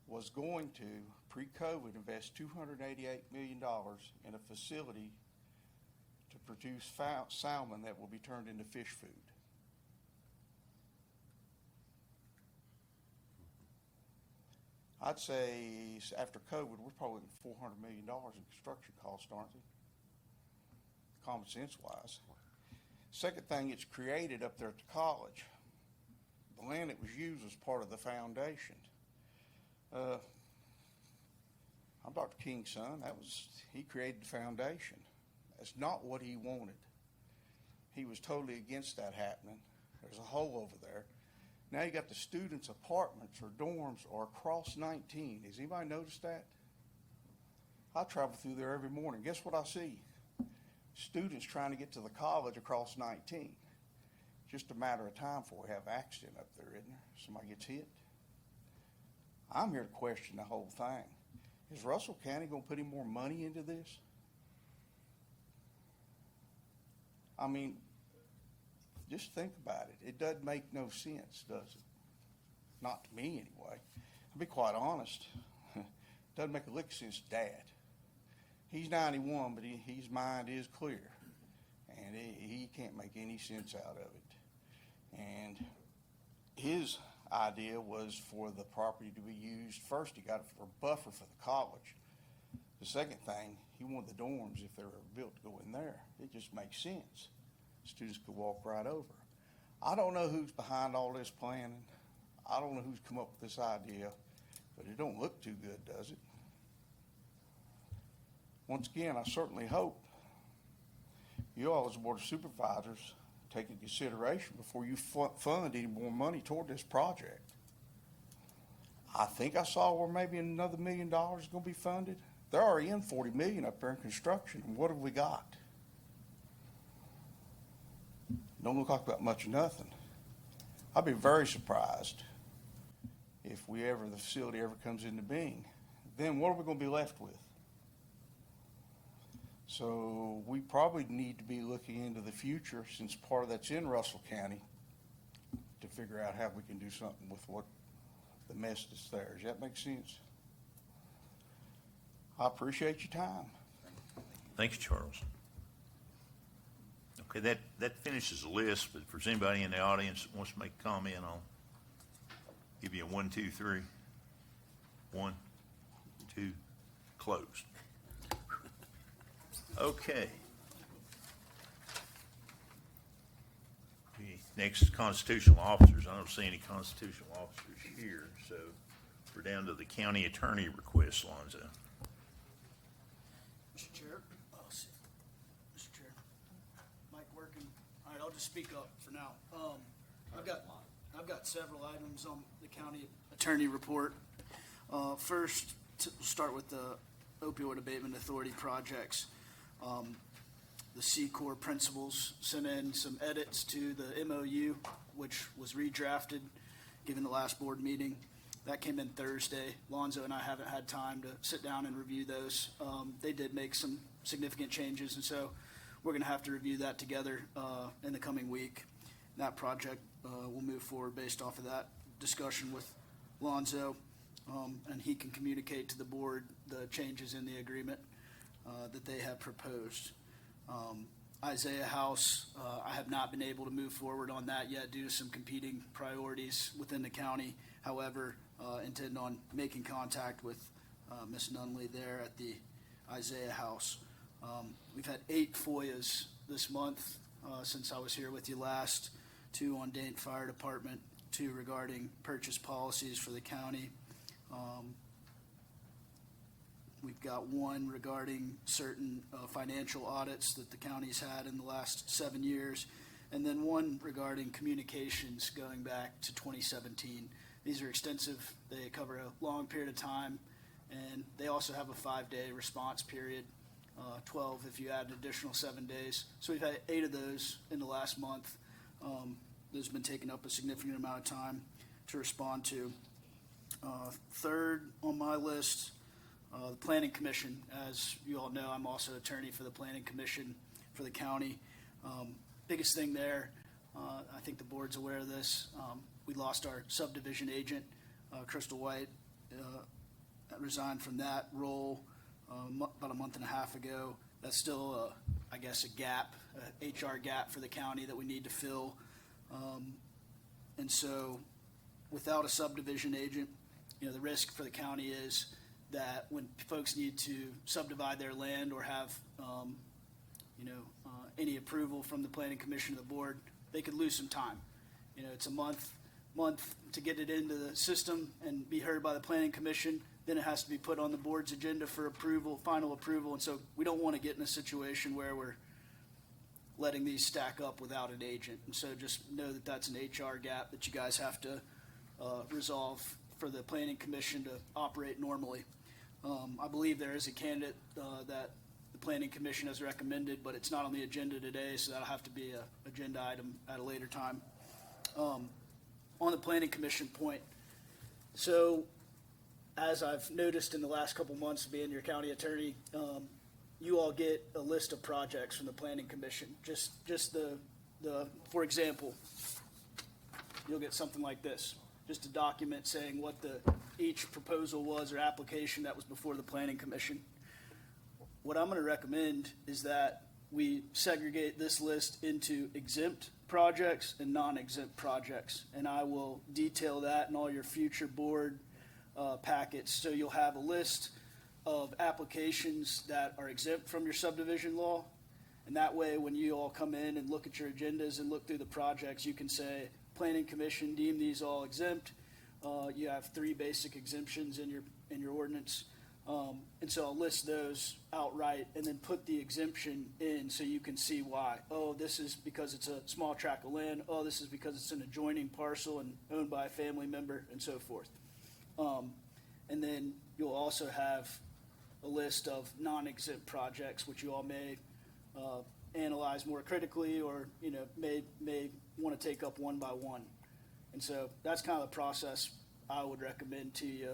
was going to, pre-COVID, invest $288 million in a facility to produce salmon that will be turned into fish food. I'd say after COVID, we're probably looking at $400 million in construction costs, aren't we? Common sense wise. Second thing, it's created up there at the college. The land that was used was part of the foundation. I'm Dr. King's son. He created the foundation. That's not what he wanted. He was totally against that happening. There's a hole over there. Now you got the students' apartments or dorms are across 19. Has anybody noticed that? I travel through there every morning. Guess what I see? Students trying to get to the college across 19. Just a matter of time before we have an accident up there, isn't there? Somebody gets hit. I'm here to question the whole thing. Is Russell County going to put any more money into this? I mean, just think about it. It doesn't make no sense, does it? Not to me, anyway. I'll be quite honest. Doesn't make a lick of sense to Dad. He's 91, but his mind is clear. And he can't make any sense out of it. And his idea was for the property to be used. First, he got it for a buffer for the college. The second thing, he wanted the dorms, if they were built, to go in there. It just makes sense. Students could walk right over. I don't know who's behind all this planning. I don't know who's come up with this idea, but it don't look too good, does it? Once again, I certainly hope you all as a Board of Supervisors take into consideration before you fund any more money toward this project. I think I saw where maybe another $1 million is going to be funded. They're already in $40 million up there in construction. And what have we got? Don't look like about much of nothing. I'd be very surprised if the facility ever comes into being. Then what are we going to be left with? So we probably need to be looking into the future, since part of that's in Russell County, to figure out how we can do something with what the mess that's there. Does that make sense? I appreciate your time. Thanks, Charles. Okay, that finishes the list, but if there's anybody in the audience that wants to make a comment, I'll give you a 1, 2, 3. 1, 2, closed. Okay. Next is constitutional officers. I don't see any constitutional officers here, so we're down to the county attorney request, Lonzo. Mr. Chair, Mr. Chair, mic working? All right, I'll just speak up for now. I've got several items on the county attorney report. First, we'll start with the opioid abatement authority projects. The C-Corps principals sent in some edits to the MOU, which was redrafted given the last board meeting. That came in Thursday. Lonzo and I haven't had time to sit down and review those. They did make some significant changes, and so we're going to have to review that together in the coming week. That project will move forward based off of that discussion with Lonzo, and he can communicate to the board the changes in the agreement that they have proposed. Isaiah House, I have not been able to move forward on that yet due to some competing priorities within the county. However, intend on making contact with Ms. Nunley there at the Isaiah House. We've had 8 FOIAs this month since I was here with you last, 2 on Dayton Fire Department, 2 regarding purchase policies for the county. We've got 1 regarding certain financial audits that the county's had in the last 7 years, and then 1 regarding communications going back to 2017. These are extensive. They cover a long period of time, and they also have a 5-day response period, 12 if you add an additional 7 days. So we've had 8 of those in the last month. Those have been taking up a significant amount of time to respond to. Third on my list, the Planning Commission. As you all know, I'm also attorney for the Planning Commission for the county. Biggest thing there, I think the board's aware of this, we lost our subdivision agent, Crystal White, resigned from that role about a month and a half ago. That's still, I guess, a gap, a HR gap for the county that we need to fill. And so without a subdivision agent, the risk for the county is that when folks need to subdivide their land or have, any approval from the Planning Commission or the board, they could lose some time. It's a month to get it into the system and be heard by the Planning Commission. Then it has to be put on the board's agenda for approval, final approval. And so we don't want to get in a situation where we're letting these stack up without an agent. And so just know that that's an HR gap that you guys have to resolve for the Planning Commission to operate normally. I believe there is a candidate that the Planning Commission has recommended, but it's not on the agenda today, so that'll have to be an agenda item at a later time. On the Planning Commission point, so as I've noticed in the last couple months of being your county attorney, you all get a list of projects from the Planning Commission. Just the for example, you'll get something like this. Just a document saying what each proposal was or application that was before the Planning Commission. What I'm going to recommend is that we segregate this list into exempt projects and non-exempt projects, and I will detail that in all your future board packets. So you'll have a list of applications that are exempt from your subdivision law, and that way when you all come in and look at your agendas and look through the projects, you can say, Planning Commission deemed these all exempt. You have 3 basic exemptions in your ordinance. And so I'll list those outright and then put the exemption in so you can see why. Oh, this is because it's a small tract of land. Oh, this is because it's an adjoining parcel and owned by a family member and so forth. And then you'll also have a list of non-exempt projects, which you all may analyze more critically or, may want to take up one by one. And so that's kind of the process I would recommend to you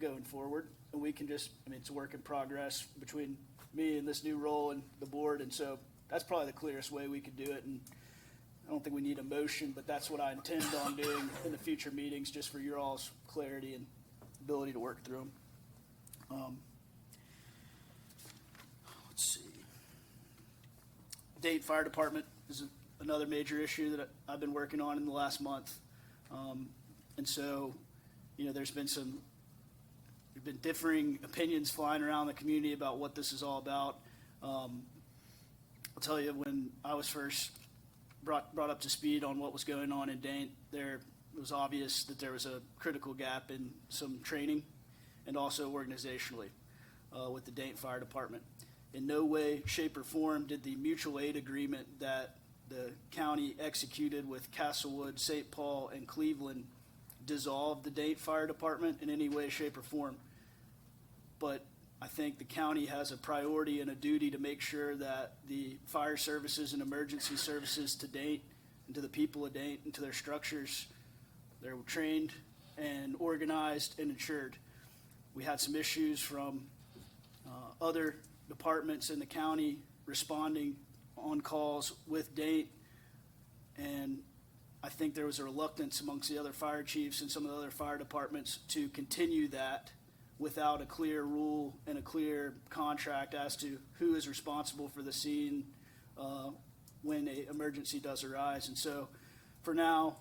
going forward. And we can just, it's a work in progress between me and this new role and the board. And so that's probably the clearest way we could do it. And I don't think we need a motion, but that's what I intend on doing in the future meetings, just for your all's clarity and ability to work through them. Let's see. Dayton Fire Department is another major issue that I've been working on in the last month. And so, there's been differing opinions flying around the community about what this is all about. I'll tell you, when I was first brought up to speed on what was going on in Dane. There it was obvious that there was a critical gap in some training and also organizationally with the Dane Fire Department. In no way, shape, or form did the mutual aid agreement that the county executed with Castlewood, St. Paul, and Cleveland dissolve the Dane Fire Department in any way, shape, or form. But I think the county has a priority and a duty to make sure that the fire services and emergency services to Dane and to the people of Dane and to their structures, they're trained and organized and insured. We had some issues from other departments in the county responding on calls with Dane, and I think there was a reluctance amongst the other fire chiefs and some of the other fire departments to continue that without a clear rule and a clear contract as to who is responsible for the scene when an emergency does arise. And so for now,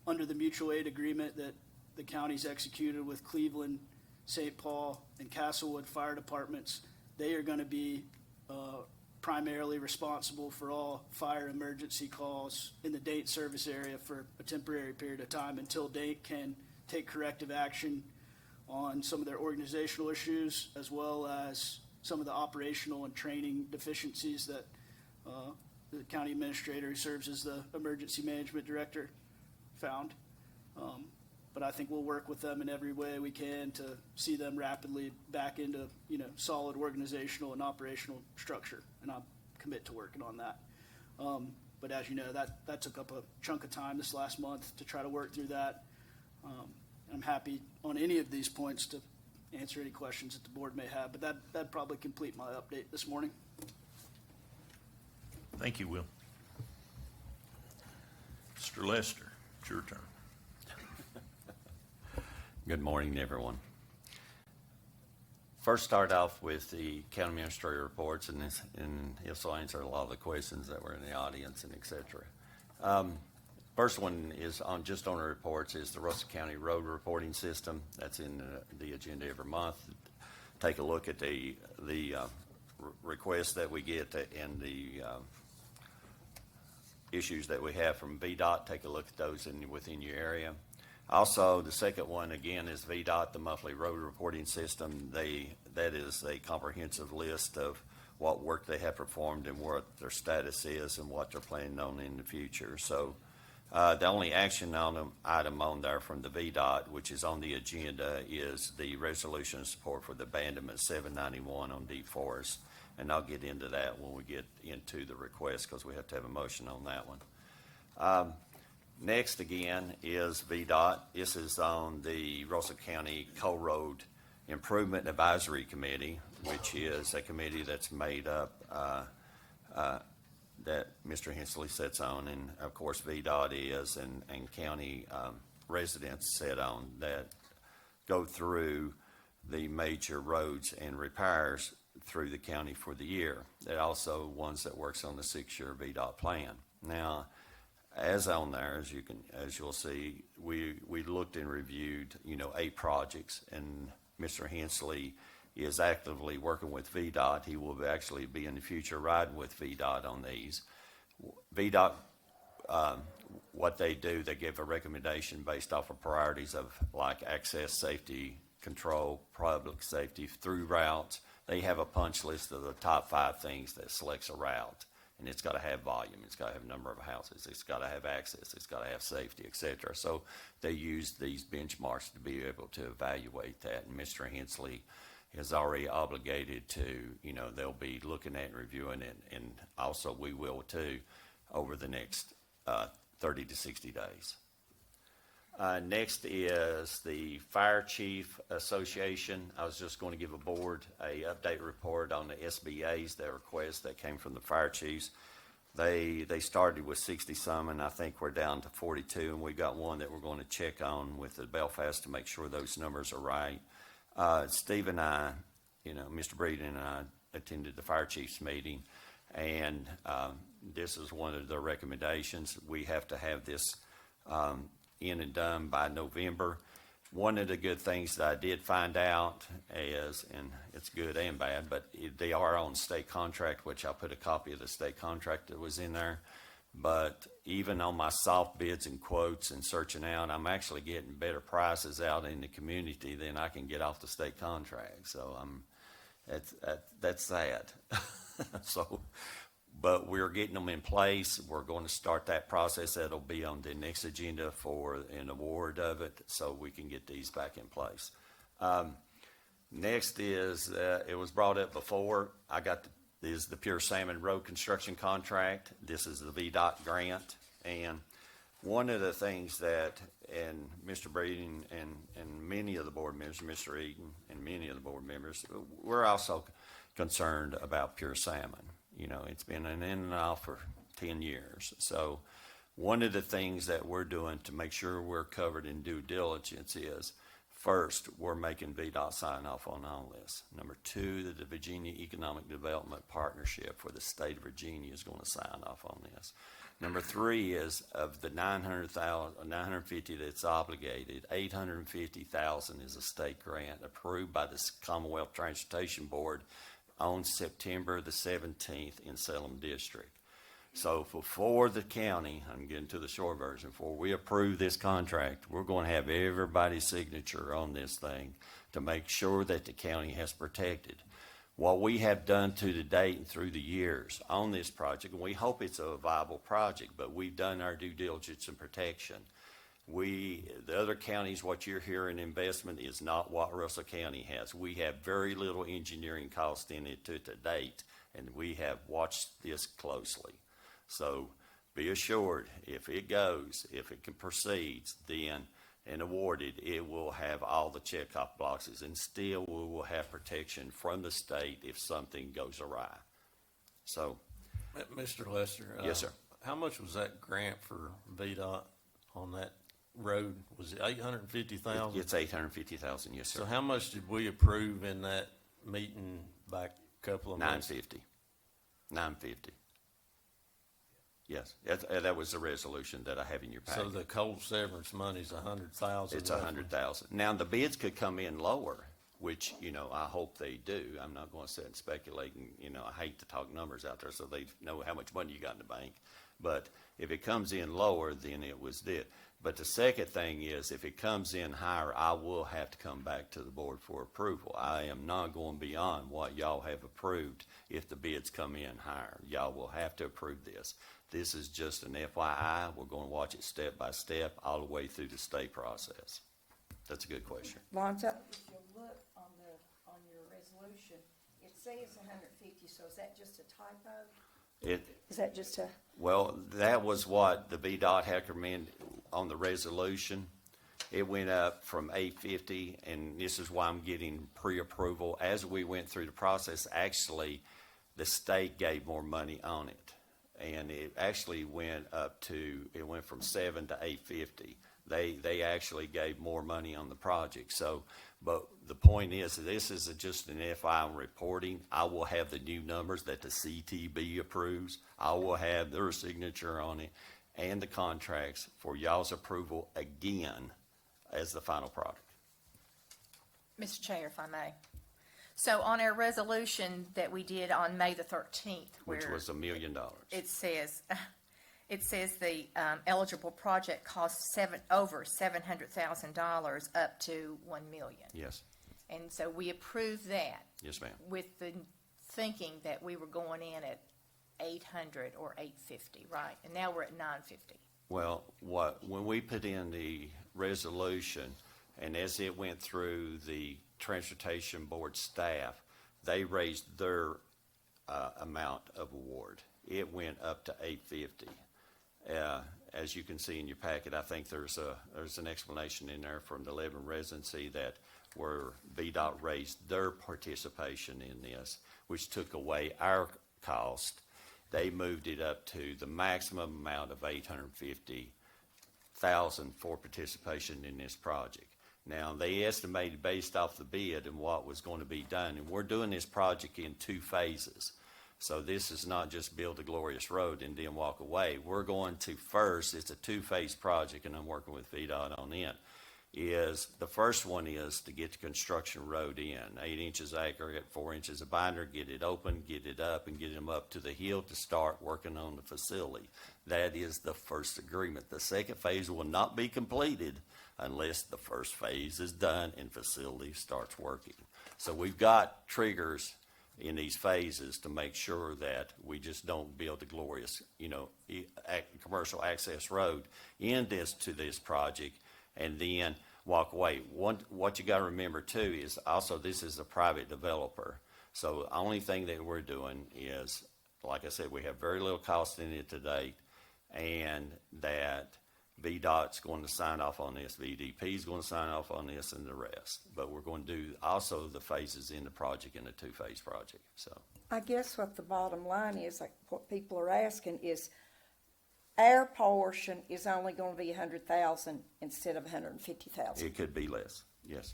under the mutual aid agreement that the county's executed with Cleveland, St. Paul, and Castlewood fire departments, they are going to be primarily responsible for all fire emergency calls in the Dane service area for a temporary period of time until Dane can take corrective action on some of their organizational issues, as well as some of the operational and training deficiencies that the county administrator who serves as the emergency management director found. But I think we'll work with them in every way we can to see them rapidly back into, solid organizational and operational structure, and I'll commit to working on that. But as you know, that took up a chunk of time this last month to try to work through that. I'm happy on any of these points to answer any questions that the board may have, but that'd probably complete my update this morning. Thank you, Will. Mr. Lester, it's your turn. Good morning, everyone. First, start off with the county administrator reports, and he'll also answer a lot of the questions that were in the audience and et cetera. First one is on the reports is the Russell County Road Reporting System. That's in the agenda every month. Take a look at the requests that we get and the issues that we have from VDOT. Take a look at those within your area. Also, the second one, again, is VDOT, the monthly road reporting system. That is a comprehensive list of what work they have performed and what their status is and what they're planning on in the future. So the only action item on there from the VDOT, which is on the agenda, is the resolution of support for the abandonment 791 on Deep Forest. And I'll get into that when we get into the request because we have to have a motion on that one. Next, again, is VDOT. This is on the Russell County Coal Road Improvement Advisory Committee, which is a committee that's made up that Mr. Hensley sits on, and of course VDOT is, and county residents sit on, that go through the major roads and repairs through the county for the year. They're also ones that works on the 6-year VDOT plan. Now, as on there, as you'll see, we looked and reviewed, 8 projects, and Mr. Hensley is actively working with VDOT. He will actually be in the future riding with VDOT on these. VDOT, what they do, they give a recommendation based off of priorities of like access, safety, control, public safety through routes. They have a punch list of the top 5 things that selects a route. And it's got to have volume, it's got to have a number of houses, it's got to have access, it's got to have safety, et cetera. So they use these benchmarks to be able to evaluate that. And Mr. Hensley is already obligated to, they'll be looking at and reviewing it, and also we will too over the next 30 to 60 days. Next is the Fire Chief Association. I was just going to give a board a update report on the SBAs, the requests that came from the fire chiefs. They started with 60-some, and I think we're down to 42, and we've got one that we're going to check on with the Belfast to make sure those numbers are right. Steve and I, Mr. Breeden and I attended the fire chiefs meeting, and this is one of the recommendations. We have to have this in and done by November. One of the good things that I did find out is, and it's good and bad, but they are on state contract, which I'll put a copy of the state contract that was in there. But even on my soft bids and quotes and searching out, I'm actually getting better prices out in the community than I can get off the state contract. So that's sad. So, but we're getting them in place. We're going to start that process. That'll be on the next agenda for an award of it, so we can get these back in place. Next is, it was brought up before, is the Pure Salmon Road Construction Contract. This is the VDOT grant. And one of the things that, and Mr. Brady and many of the board members, Mr. Eaton and many of the board members, we're also concerned about pure salmon. You know, it's been an in and out for 10 years. So one of the things that we're doing to make sure we're covered in due diligence is, first, we're making VDOT sign off on all this. Number two, that the Virginia Economic Development Partnership for the state of Virginia is going to sign off on this. Number three is, of the 950 that's obligated, 850,000 is a state grant approved by the Commonwealth Transportation Board on September the 17th in Salem District. So before the county, I'm getting to the short version, before we approve this contract, we're going to have everybody's signature on this thing to make sure that the county has protected what we have done to date and through the years on this project. And we hope it's a viable project, but we've done our due diligence and protection. The other counties, what you're hearing investment is not what Russell County has. We have very little engineering cost in it to date, and we have watched this closely. So be assured, if it goes, if it can proceed, then and awarded, it will have all the checkoff boxes, and still we will have protection from the state if something goes awry. So, Mr. Lester. Yes, sir. How much was that grant for VDOT on that road? Was it 850,000? It's 850,000, yes, sir. So how much did we approve in that meeting back a couple of months? 950. Yes, that was the resolution that I have in your packet. So the cold severance money's 100,000. It's 100,000. Now the bids could come in lower, which I hope they do. I'm not going to sit and speculate, and I hate to talk numbers out there, so they know how much money you got in the bank. But if it comes in lower, then it was this. But the second thing is, if it comes in higher, I will have to come back to the board for approval. I am not going beyond what y'all have approved if the bids come in higher. Y'all will have to approve this. This is just an FYI. We're going to watch it step by step all the way through the state process. That's a good question. Lonzo? If you look on your resolution, it says 150, so is that just a typo? Is that just a? Well, that was what the VDOT had recommended on the resolution. It went up from 850, and this is why I'm getting pre-approval. As we went through the process, actually, the state gave more money on it. And it actually went from 7 to 850. They actually gave more money on the project. So, but the point is, this is just an FI reporting. I will have the new numbers that the CTB approves. I will have their signature on it and the contracts for y'all's approval again as the final product. Mr. Chair, if I may. So on our resolution that we did on May the 13th, Which was $1 million. it says the eligible project costs over $700,000 up to $1 million. Yes. And so we approved that. Yes, ma'am. With the thinking that we were going in at 800 or 850, right? And now we're at 950. Well, when we put in the resolution, and as it went through the Transportation Board staff, they raised their amount of award. It went up to 850. As you can see in your packet, I think there's an explanation in there from the Lebanon residency that where VDOT raised their participation in this, which took away our cost. They moved it up to the maximum amount of $850,000 for participation in this project. Now, they estimated based off the bid and what was going to be done, and we're doing this project in 2 phases. So this is not just build a glorious road and then walk away. We're going to first, it's a 2-phase project, and I'm working with VDOT on it. is, the first one is to get the construction road in, 8 inches aggregate, 4 inches of binder, get it open, get it up, and get them up to the hill to start working on the facility. That is the first agreement. The second phase will not be completed unless the first phase is done and facility starts working. So we've got triggers in these phases to make sure that we just don't build a glorious, commercial access road to this project and then walk away. What you got to remember too is also this is a private developer. So the only thing that we're doing is, like I said, we have very little cost in it to date, and that VDOT's going to sign off on this, VDP's going to sign off on this, and the rest. But we're going to do also the phases in the project in a 2-phase project, so. I guess what the bottom line is, like what people are asking is, our portion is only gonna be 100,000 instead of 150,000. It could be less, yes.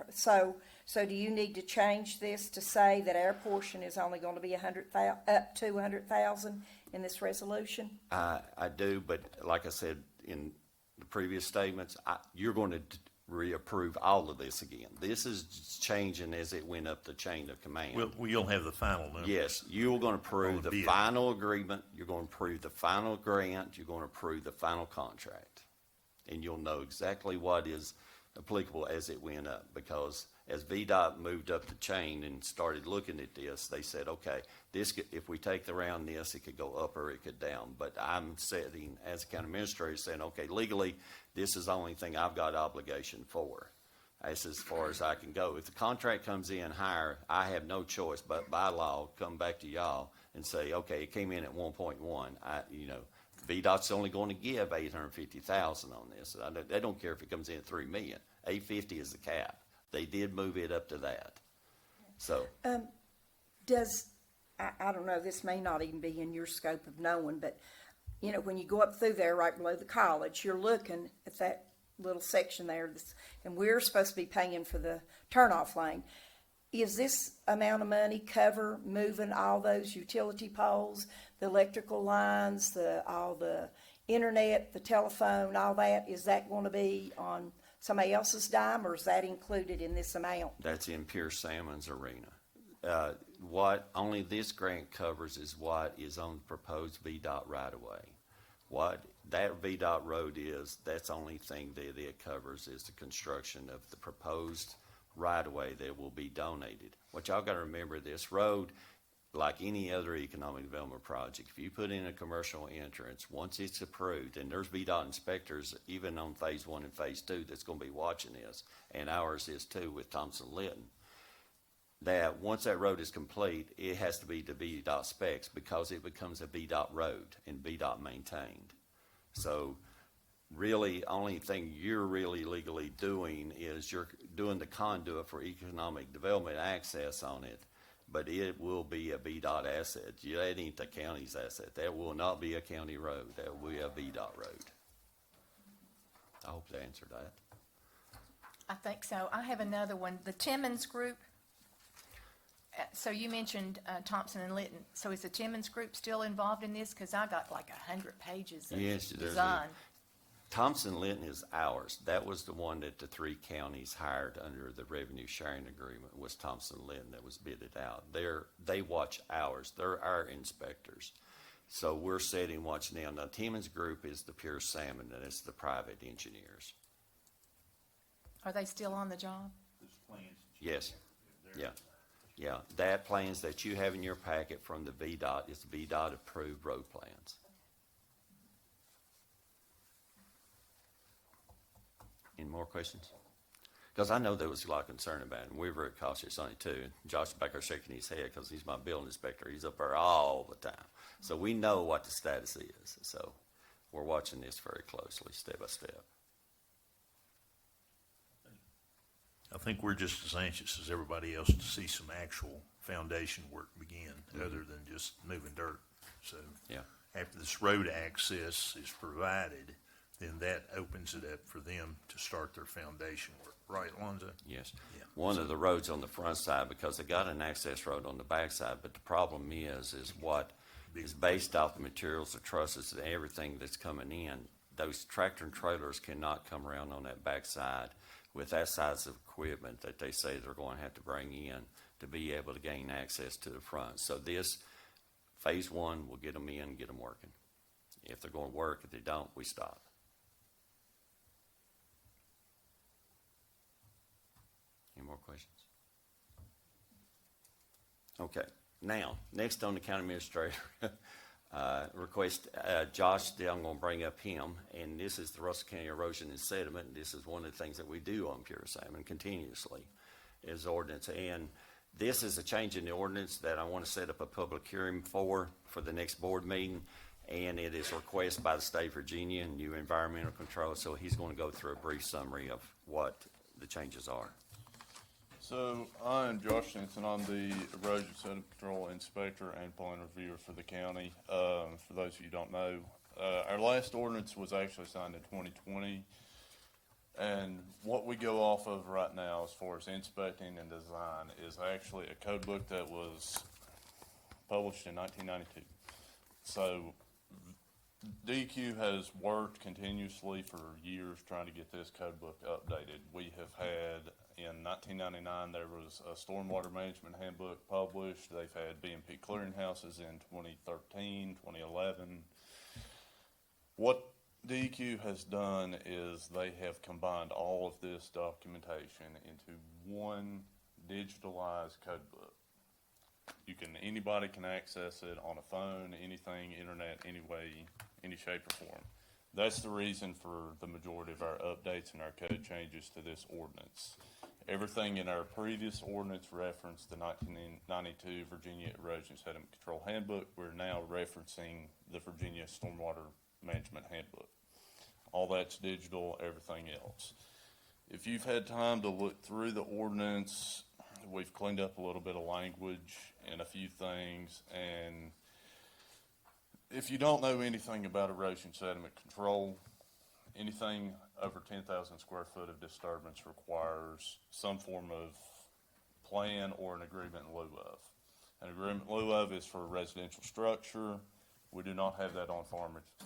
So do you need to change this to say that our portion is only gonna be up to 100,000 in this resolution? I do, but like I said in the previous statements, you're going to reapprove all of this again. This is changing as it went up the chain of command. Well, you'll have the final number. Yes, you're going to approve the bid. final agreement, you're going to approve the final grant, you're going to approve the final contract. And you'll know exactly what is applicable as it went up, because as VDOT moved up the chain and started looking at this, they said, okay, if we take around this, it could go up or it could down. But I'm setting, as a county administrator, saying, okay, legally, this is the only thing I've got obligation for. That's as far as I can go. If the contract comes in higher, I have no choice but by law come back to y'all and say, okay, it came in at 1.1. VDOT's only going to give 850,000 on this. They don't care if it comes in at 3 million. 850 is the cap. They did move it up to that. So. I don't know, this may not even be in your scope of knowing, but, when you go up through there right below the college, you're looking at that little section there, and we're supposed to be paying for the turnoff lane. Is this amount of money cover moving all those utility poles, the electrical lines, all the internet, the telephone, all that? Is that going to be on somebody else's dime, or is that included in this amount? That's in Pure Salmon's arena. What only this grant covers is what is on the proposed VDOT right-of-way. What that VDOT road is, that's the only thing that it covers is the construction of the proposed right-of-way that will be donated. What y'all got to remember, this road, like any other economic development project, if you put in a commercial entrance, once it's approved, and there's VDOT inspectors even on phase 1 and phase 2 that's going to be watching this, and ours is too with Thompson-Lytton, that once that road is complete, it has to be to VDOT specs because it becomes a VDOT road and VDOT maintained. So really, only thing you're really legally doing is you're doing the conduit for economic development access on it, but it will be a VDOT asset. That ain't the county's asset. That will not be a county road. That will be a VDOT road. I hope that answered that. I think so. I have another one. The Timmons Group. So you mentioned Thompson and Lytton. So is the Timmons Group still involved in this? Because I got like 100 pages of design. Thompson-Lytton is ours. That was the one that the 3 counties hired under the revenue sharing agreement was Thompson-Lytton that was bidded out. They watch ours. They're our inspectors. So we're setting watch now. Now, Timmons Group is the Pure Salmon, and it's the private engineers. Are they still on the job? Yes. Yeah. Yeah. That plans that you have in your packet from the VDOT is the VDOT approved road plans. Any more questions? Because I know there was a lot of concern about it, and we were very cautious on it too. Josh Becker shaking his head because he's my building inspector. He's up there all the time. So we know what the status is. So we're watching this very closely, step by step. I think we're just as anxious as everybody else to see some actual foundation work begin, other than just moving dirt. So yeah. After this road access is provided, then that opens it up for them to start their foundation work. Right, Alonzo? Yes. Yeah. One of the roads on the front side, because they got an access road on the back side, but the problem is what is based off the materials, the trusses, and everything that's coming in. Those tractor and trailers cannot come around on that back side with that size of equipment that they say they're going to have to bring in to be able to gain access to the front. So this, phase one, will get them in, get them working. If they're going to work, if they don't, we stop. Any more questions? Okay, now, next on the county administrator, request, Josh, I'm gonna bring up him, and this is the Russell County Erosion and Sediment. This is one of the things that we do on pure salmon continuously, is ordinance. And this is a change in the ordinance that I want to set up a public hearing for the next board meeting. And it is a request by the state of Virginia, new environmental control. So he's going to go through a brief summary of what the changes are. So I'm Josh Simpson. I'm the erosion sediment control inspector and plan reviewer for the county. For those of you who don't know, our last ordinance was actually signed in 2020. And what we go off of right now as far as inspecting and design is actually a code book that was published in 1992. So DEQ has worked continuously for years trying to get this code book updated. We have had, in 1999, there was a stormwater management handbook published. They've had BMP clearinghouses in 2013, 2011. What DEQ has done is they have combined all of this documentation into one digitalized code book. Anybody can access it on a phone, anything, internet, any way, any shape or form. That's the reason for the majority of our updates and our code changes to this ordinance. Everything in our previous ordinance referenced the 1992 Virginia Erosion Sediment Control Handbook. We're now referencing the Virginia Stormwater Management Handbook. All that's digital, everything else. If you've had time to look through the ordinance, we've cleaned up a little bit of language and a few things. And if you don't know anything about erosion sediment control, anything over 10,000 square foot of disturbance requires some form of plan or an agreement in lieu of. An agreement in lieu of is for a residential structure. We do not have that on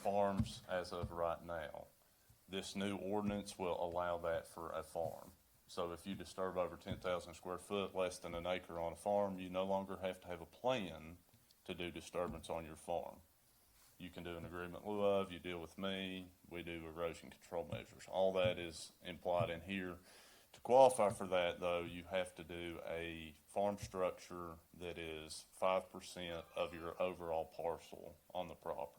farms as of right now. This new ordinance will allow that for a farm. So if you disturb over 10,000 square foot, less than an acre on a farm, you no longer have to have a plan to do disturbance on your farm. You can do an agreement in lieu of, you deal with me, we do erosion control measures. All that is implied in here. To qualify for that, though, you have to do a farm structure that is 5% of your overall parcel on the property.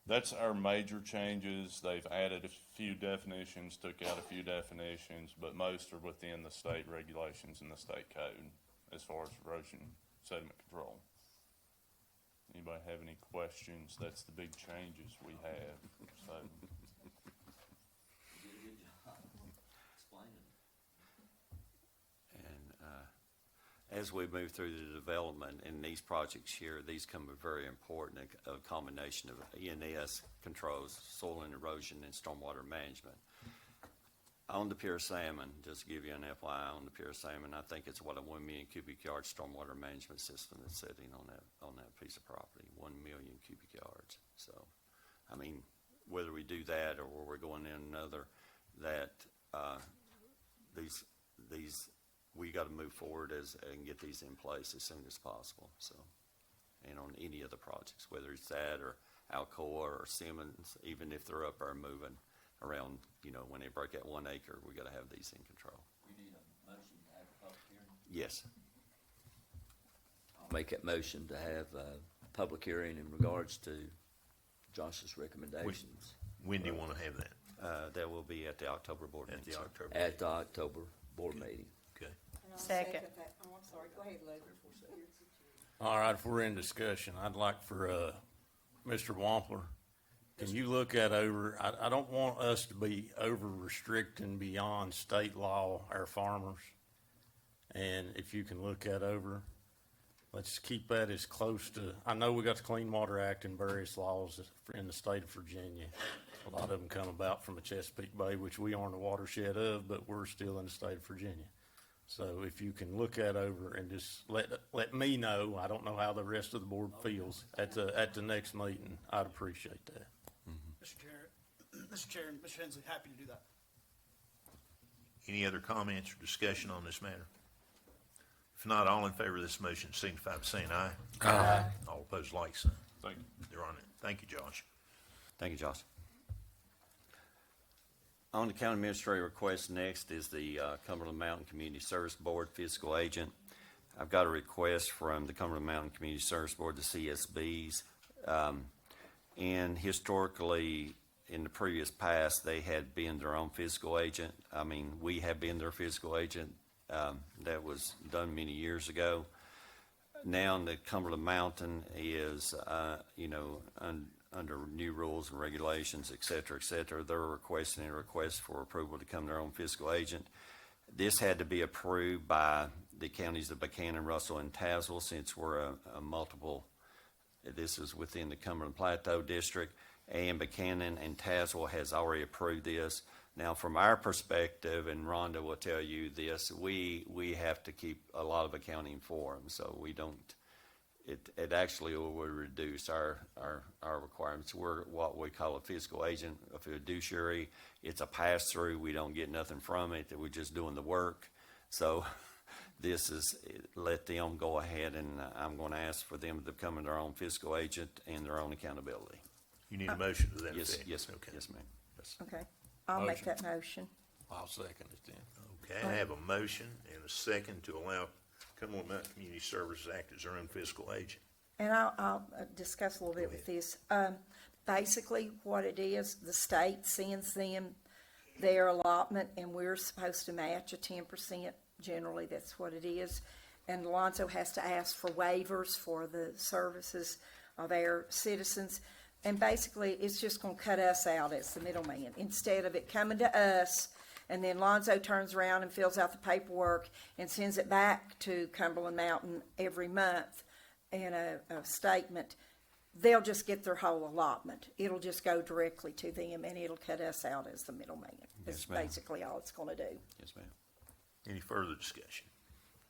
That's our major changes. They've added a few definitions, took out a few definitions, but most are within the state regulations and the state code as far as erosion sediment control. Anybody have any questions? That's the big changes we have. So. You did a good job explaining it. And as we move through the development in these projects here, these come very important, a combination of E&S controls, soil and erosion, and stormwater management. On the pure salmon, just to give you an FYI on the pure salmon, I think it's 1 million cubic yard stormwater management system that's sitting on that piece of property, 1 million cubic yards. So, I mean, whether we do that or where we're going in another, that we got to move forward and get these in place as soon as possible. So, and on any of the projects, whether it's that or Alcoa or Simmons, even if they're up there moving around, when they break that 1 acre, we got to have these in control. You need a motion to have a public hearing? Yes. I'll make that motion to have a public hearing in regards to Josh's recommendations. When do you want to have that? That will be at the October board meeting. At the October. At the October board meeting. Okay. Second. Oh, I'm sorry, go ahead, Lou. All right, if we're in discussion, I'd like for Mr. Wampler, can you look at I don't want us to be over restricting beyond state law our farmers. And if you can look that over, let's keep that as close to, I know we got the Clean Water Act and various laws in the state of Virginia. A lot of them come about from the Chesapeake Bay, which we aren't a watershed of, but we're still in the state of Virginia. So if you can look that over and just let me know, I don't know how the rest of the board feels at the next meeting, I'd appreciate that. Mr. Chair, and Mr. Hensley, happy to do that. Any other comments or discussion on this matter? If not, all in favor of this motion signify by saying aye. Aye. All opposed, like sign. Thank you. They're on it. Thank you, Josh. Thank you, Josh. On the county administrator request, next is the Cumberland Mountain Community Service Board fiscal agent. I've got a request from the Cumberland Mountain Community Service Board, the CSBs. And historically, in the previous past, they had been their own fiscal agent. I mean, we have been their fiscal agent. That was done many years ago. Now, the Cumberland Mountain is, under new rules and regulations, et cetera, they're requesting a request for approval to become their own fiscal agent. This had to be approved by the counties of Buchanan, Russell, and Tazewell, since we're a multiple, this is within the Cumberland Plateau District, and Buchanan and Tazewell has already approved this. Now, from our perspective, and Rhonda will tell you this, we have to keep a lot of accounting for them, so we don't, it actually will reduce our requirements. We're what we call a fiscal agent, a fiduciary. It's a pass-through. We don't get nothing from it. We're just doing the work. So this is, let them go ahead, and I'm going to ask for them to become their own fiscal agent and their own accountability. You need a motion to that Yes, effect? yes, Okay. yes, ma'am. Yes. Okay, I'll make Motion. that motion. I'll second it then. Okay, I have a motion and a second to allow Cumberland Mountain Community Services Act as their own fiscal agent. And I'll discuss a little bit with this. Basically, what it is, the state sends them their allotment, and we're supposed to match a 10%. Generally, that's what it is. And Alonzo has to ask for waivers for the services of our citizens. And basically, it's just going to cut us out as the middleman. Instead of it coming to us, and then Lonzo turns around and fills out the paperwork and sends it back to Cumberland Mountain every month in a statement, they'll just get their whole allotment. It'll just go directly to them, and it'll cut us out as the middleman. That's Yes, ma'am. basically all it's going to do. Yes, ma'am. Any further discussion?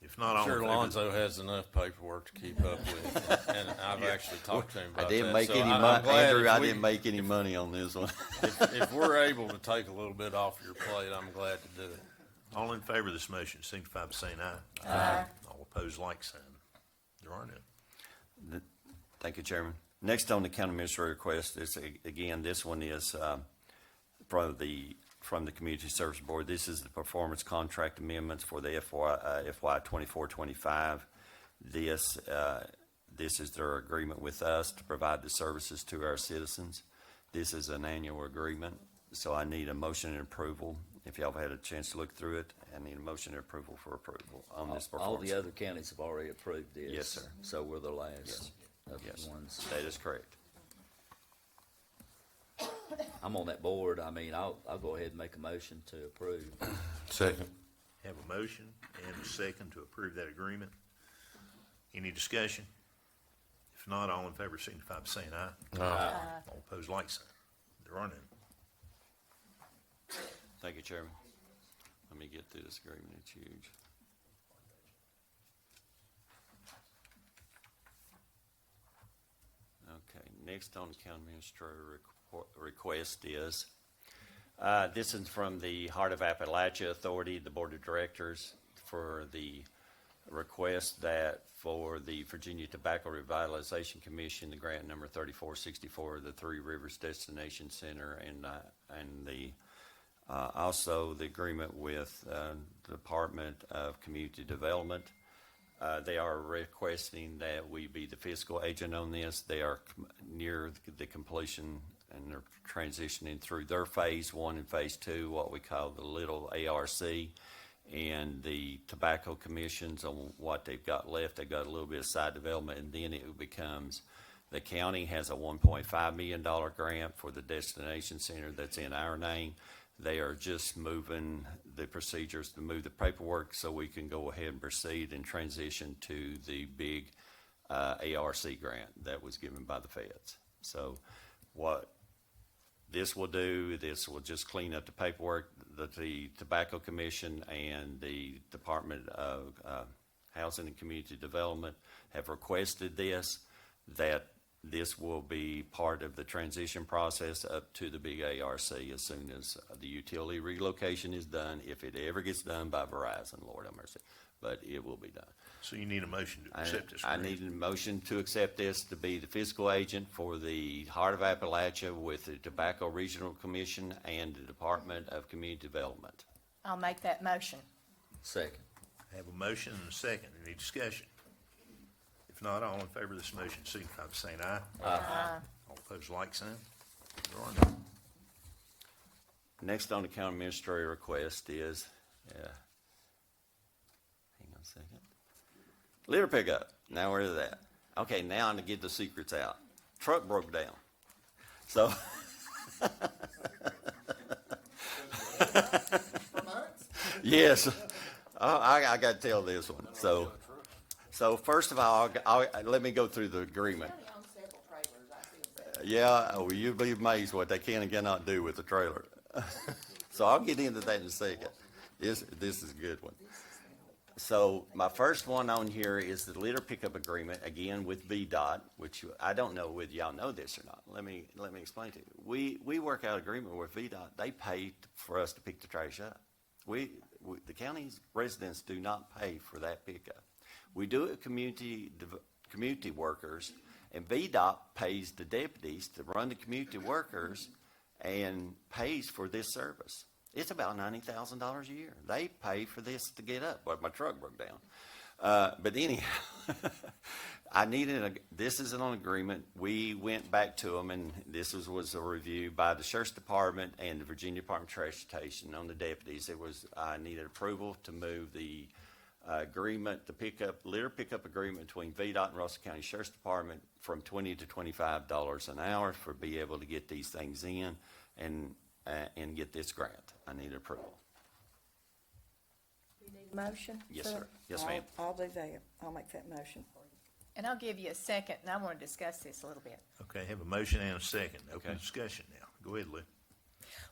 If not, all in Sure, favor. Lonzo has enough paperwork to keep up with, and I've actually talked to him about I that. didn't make So any I'm money, glad Andrew, if I we- didn't make any money on this one. If we're able to take a little bit off your plate, I'm glad to do it. All in favor of this motion signify by saying aye. Aye. All opposed, like sign. There are none. Thank you, Chairman. Next on the county administrator request is, again, this one is from the Community Service Board. This is the performance contract amendments for the FY 24-25. This is their agreement with us to provide the services to our citizens. This is an annual agreement, so I need a motion and approval. If y'all have had a chance to look through it, I need a motion and approval for approval on this All performance. the other counties have already approved this. Yes, sir. So we're the Yes. last of Yes, the ones. that is correct. I'm on that board. I mean, I'll go ahead and make a motion to approve. Second. Have a motion and a second to approve that agreement. Any discussion? If not, all in favor signify by saying aye. All opposed, like sign. There are none. Thank you, Chairman. Let me get through this agreement. It's huge. Okay, next on the county administrator request is, this is from the Heart of Appalachia Authority, the Board of Directors, for the request that for the Virginia Tobacco Revitalization Commission, the grant number 3464, the Three Rivers Destination Center, and the also the agreement with the Department of Community Development. They are requesting that we be the fiscal agent on this. They are near the completion, and they're transitioning through their phase 1 and phase 2, what we call the little ARC, and the tobacco commissions on what they've got left. They've got a little bit of side development, and then it becomes, the county has a $1.5 million grant for the destination center that's in our name. They are just moving the procedures to move the paperwork so we can go ahead and proceed and transition to the big ARC grant that was given by the feds. So what this will do, this will just clean up the paperwork. The Tobacco Commission and the Department of Housing and Community Development have requested this, that this will be part of the transition process up to the big ARC as soon as the utility relocation is done, if it ever gets done by Verizon, Lord have mercy, but it will be done. So you need a motion to accept this I agreement. need a motion to accept this to be the fiscal agent for the Heart of Appalachia with the Tobacco Regional Commission and the Department of Community Development. I'll make that motion. Second. Have a motion and a second. Any discussion? If not, all in favor of this motion signify by saying aye. Aye. All opposed, like sign. There are none. Next on the county administrator request is, hang on a second. Litter pickup. Now where's that? Okay, now I'm to get the secrets out. Truck broke down. So. Yes. I got to tell this one. So first of all, let me go through the agreement. Yeah, well, you'll be amazed what they can and cannot do with the trailer. So I'll get into that in a second. This is a good one. So my first one on here is the litter pickup agreement, again with VDOT, which I don't know whether y'all know this or not. Let me explain to you. We work out agreement with VDOT. They pay for us to pick the trash up. The county's residents do not pay for that pickup. We do it community workers, and VDOT pays the deputies to run the community workers and pays for this service. It's about $90,000 a year. They pay for this to get up, but my truck broke down. But anyhow, this is an agreement. We went back to them, and this was a review by the Sheriff's Department and the Virginia Department of Transportation on the deputies. I needed approval to move the agreement, the litter pickup agreement between VDOT and Russell County Sheriff's Department from $20 to $25 an hour for be able to get these things in and get this grant. I need approval. We need a motion? Yes, for sir. that? Yes, ma'am. I'll do that. I'll make that motion for you. And I'll give you a second, and I want to discuss this a little bit. Okay, have a motion and a second. Open Okay. discussion now. Go ahead, Lou.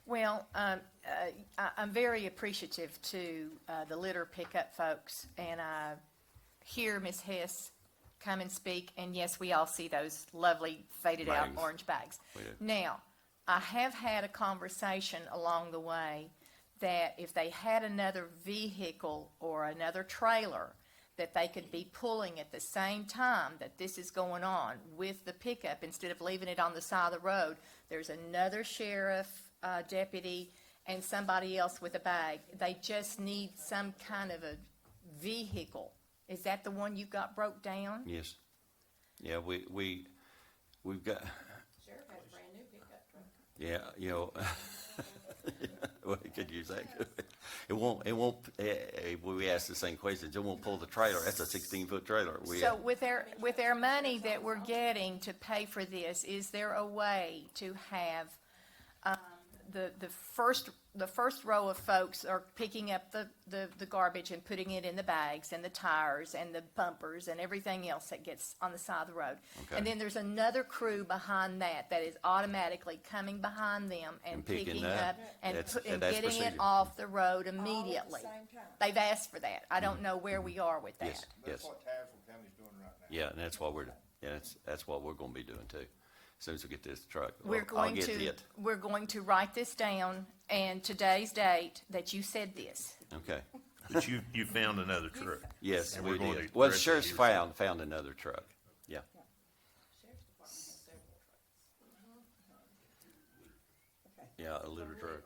Well, I'm very appreciative to the litter pickup folks, and I hear Ms. Hess come and speak, and yes, we all see those lovely faded out Bags. orange bags. We do. Now, I have had a conversation along the way that if they had another vehicle or another trailer that they could be pulling at the same time that this is going on with the pickup, instead of leaving it on the side of the road, there's another sheriff deputy and somebody else with a bag. They just need some kind of a vehicle. Is that the one you've got broke down? Yes. Yeah, we've got, Sheriff has a brand new pickup truck. yeah, you know, well, we could use that. It won't, we asked the same questions. It won't pull the trailer. That's a 16-foot trailer. So with their money that we're getting to pay for this, is there a way to have the first row of folks are picking up the garbage and putting it in the bags and the tires and the bumpers and everything else that gets on the side of the road. Okay. And then there's another crew behind that is automatically coming behind them and And picking picking up. up and That's getting procedure. it off the road immediately. same time. They've asked for that. I don't know where we are with that. Yes, yes. Yeah, and that's what that's what we're gonna be doing too. As soon as we get this truck. We're I'll going get to, it. we're going to write this down, and today's date that you said this. Okay. But you found another truck. Yes, And we we're going did. to Well, the address it sheriff's here. found another truck. Yeah. Yeah, a litter truck.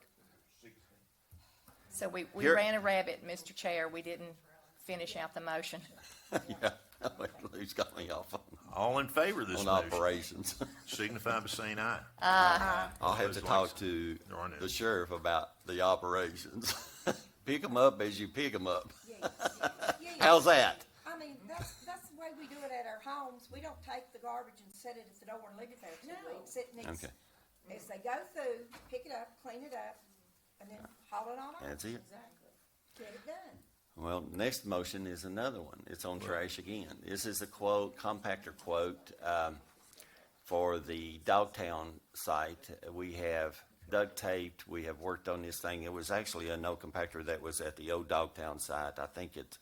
So we Here- ran a rabbit, Mr. Chair. We didn't finish out the motion. Yeah. Who's got me off All in favor of this on motion operations? signify by saying aye. I'll have to Opposed, talk like- to There are none. the sheriff about the operations. Pick them up as you pick them up. How's that? I mean, that's the way we do it at our homes. We don't take the garbage and set it at the door and leave it there 2 weeks. It needs, Okay. as they go through, pick it up, clean it up, and then haul it on off. That's it. Get it done. Well, next motion is another one. It's on trash again. This is a quote, compactor quote, for the Dogtown site. We have duct taped. We have worked on this thing. It was actually a no compactor that was at the old Dogtown site. I think it,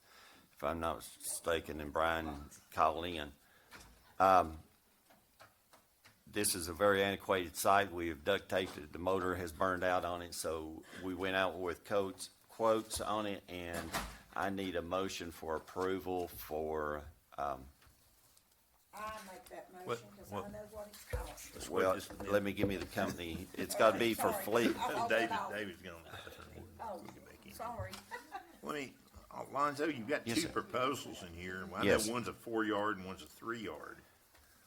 if I'm not mistaken, and Brian called in. this is a very antiquated site. We have duct taped it. The motor has burned out on it, so we went out with quotes on it, and I need a motion for approval for, I make that motion, because I what- know what it's costing. Let's wait well, just a minute. let me give me the company. It's got to be for Sorry. fleet. I'll hold David, that off. David's gonna. Oh, Get back in. sorry. Let me, Alonzo, you've got Yes, two sir. proposals in here. Well, I Yes. know one's a 4-yard and one's a 3-yard,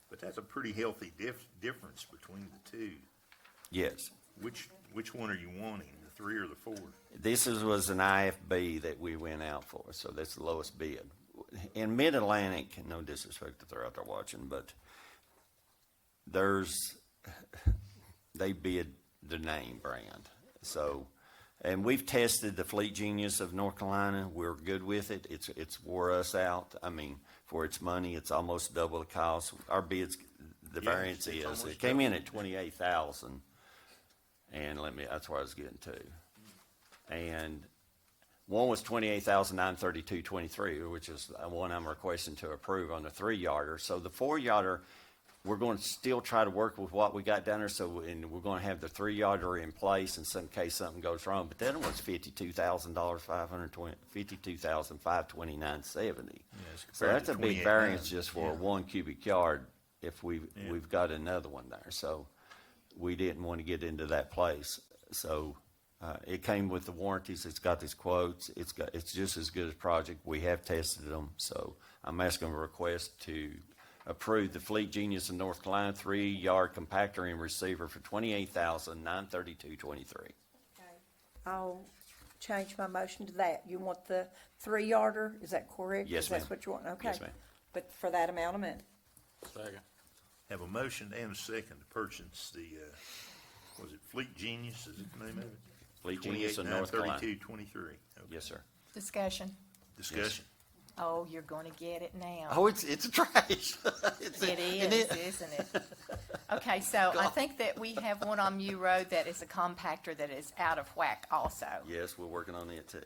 but that's a pretty healthy difference between the two. Yes. Which one are you wanting, the 3 or the 4? Was an IFB that we went out for, so that's the lowest bid. In Mid-Atlantic, no disrespect if they're out there watching, but they bid the name brand. So, and we've tested the Fleet Genius of North Carolina. We're good with it. It's wore us out. I mean, for its money, it's almost double the cost. Our bids, the Yeah, variance it's is, almost it came in double. at 28,000. And that's where I was getting to. And one was 28,932.23, which is one I'm requesting to approve on the 3-yarder. So the 4-yarder, we're going to still try to work with what we got down there. So, and we're going to have the 3-yarder in place in some case something goes wrong. But that one's $52,000, $52,529.70. So that's a big variance just for a 1 cubic yard. If we've got another one there, so we didn't want to get into that place. So it came with the warranties. It's got these quotes. It's just as good as project. We have tested them. So I'm asking a request to approve the Fleet Genius of North Carolina 3-yard compactor and receiver for $28,932.23. I'll change my motion to that. You want the 3-yarder, is that correct? Yes, Is that ma'am. what you want? Okay. Yes, ma'am. But for that amount of money. Second. Have a motion and a second to purchase the, was it Fleet Genius, is it the name of it? Fleet Genius of North Carolina. 28,932.23. Yes, sir. Discussion. Discussion. Oh, you're going to get it now. Oh, it's trash. It is, isn't it? Okay, so I think that we have one on Mew Road that is a compactor that is out of whack also. Yes, we're working on it too.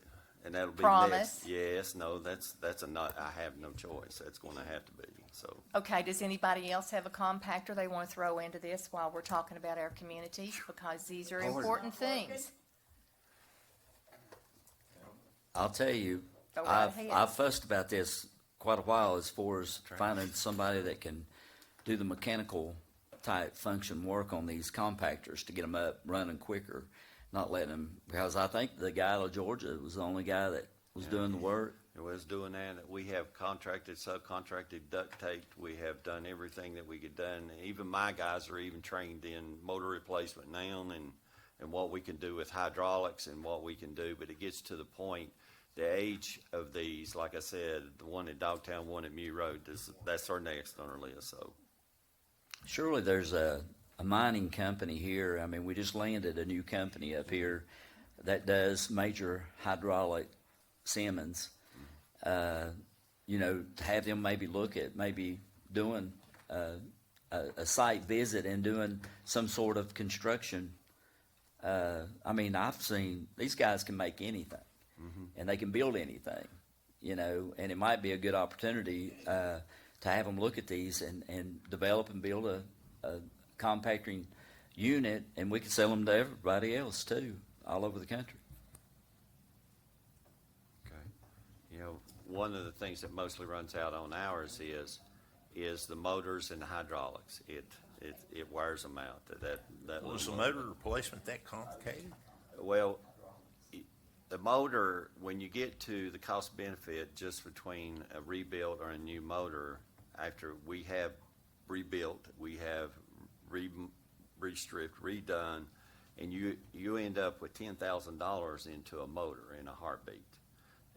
And that'll be Promise? next. Yes, no, that's a not, I have no choice. That's gonna have to be, so. Okay, does anybody else have a compactor they want to throw into this while we're talking about our community? Because these are important things. I'll tell you, Go right I've, ahead. I've fussed about this quite a while as far as finding somebody that can do the mechanical type function work on these compactors to get them up running quicker, not letting them, because I think the guy out of Georgia was the only guy that was doing the work. It was doing that. We have contracted, subcontracted, duct taped. We have done everything that we could done. Even my guys are even trained in motor replacement now and what we can do with hydraulics and what we can do. But it gets to the point, the age of these, like I said, the one at Dogtown, one at Mew Road, that's our next on our list, so. Surely there's a mining company here. I mean, we just landed a new company up here that does major hydraulic Siemens. You know, to have them maybe look at maybe doing a site visit and doing some sort of construction. I mean, I've seen these guys can make anything, and they can build anything. You know, and it might be a good opportunity to have them look at these and develop and build a compacting unit, and we can sell them to everybody else too, all over the country. Okay. You know, one of the things that mostly runs out on ours is the motors and the hydraulics. It wears them out. That Was the little- motor replacement that complicated? Well, the motor, when you get to the cost benefit just between a rebuild or a new motor, after we have rebuilt, we have restripped, redone, and you end up with $10,000 into a motor in a heartbeat,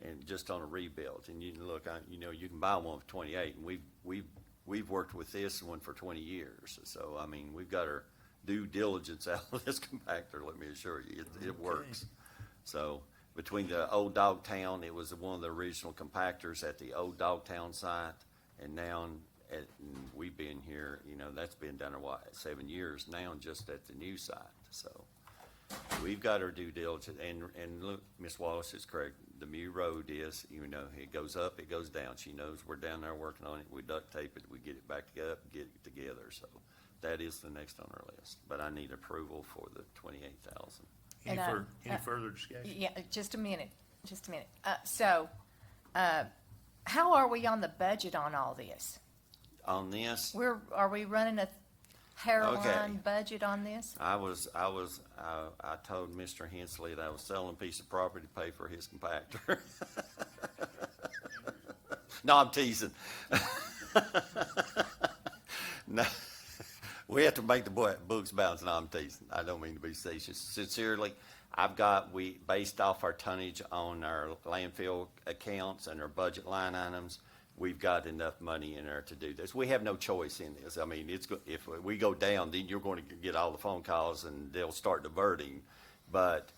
and just on a rebuild. And you can look, you know, you can buy one for 28, and we've worked with this one for 20 years. So I mean, we've got our due diligence out of this compactor. Let me assure you, it works. So between the old Dogtown, it was one of the original compactors at the old Dogtown site, and now we've been here, you know, that's been done in 7 years now, just at the new site. So we've got our due diligence, and look, Ms. Wallace is correct. The Mew Road is, you know, it goes up, it goes down. She knows we're down there working on it. We duct tape it, we get it back up, get it together. So that is the next on our list, but I need approval for the 28,000. Any And, any further discussion? Yeah, just a minute. How are we on the budget on all this? On this, Are we running a hairline budget on this? I told Mr. Hensley that I was selling a piece of property to pay for his compactor. No, I'm teasing. No, we have to make the books balance. No, I'm teasing. I don't mean to be facetious. Sincerely, based off our tonnage on our landfill accounts and our budget line items, we've got enough money in there to do this. We have no choice in this. I mean, if we go down, then you're going to get all the phone calls and they'll start diverting. But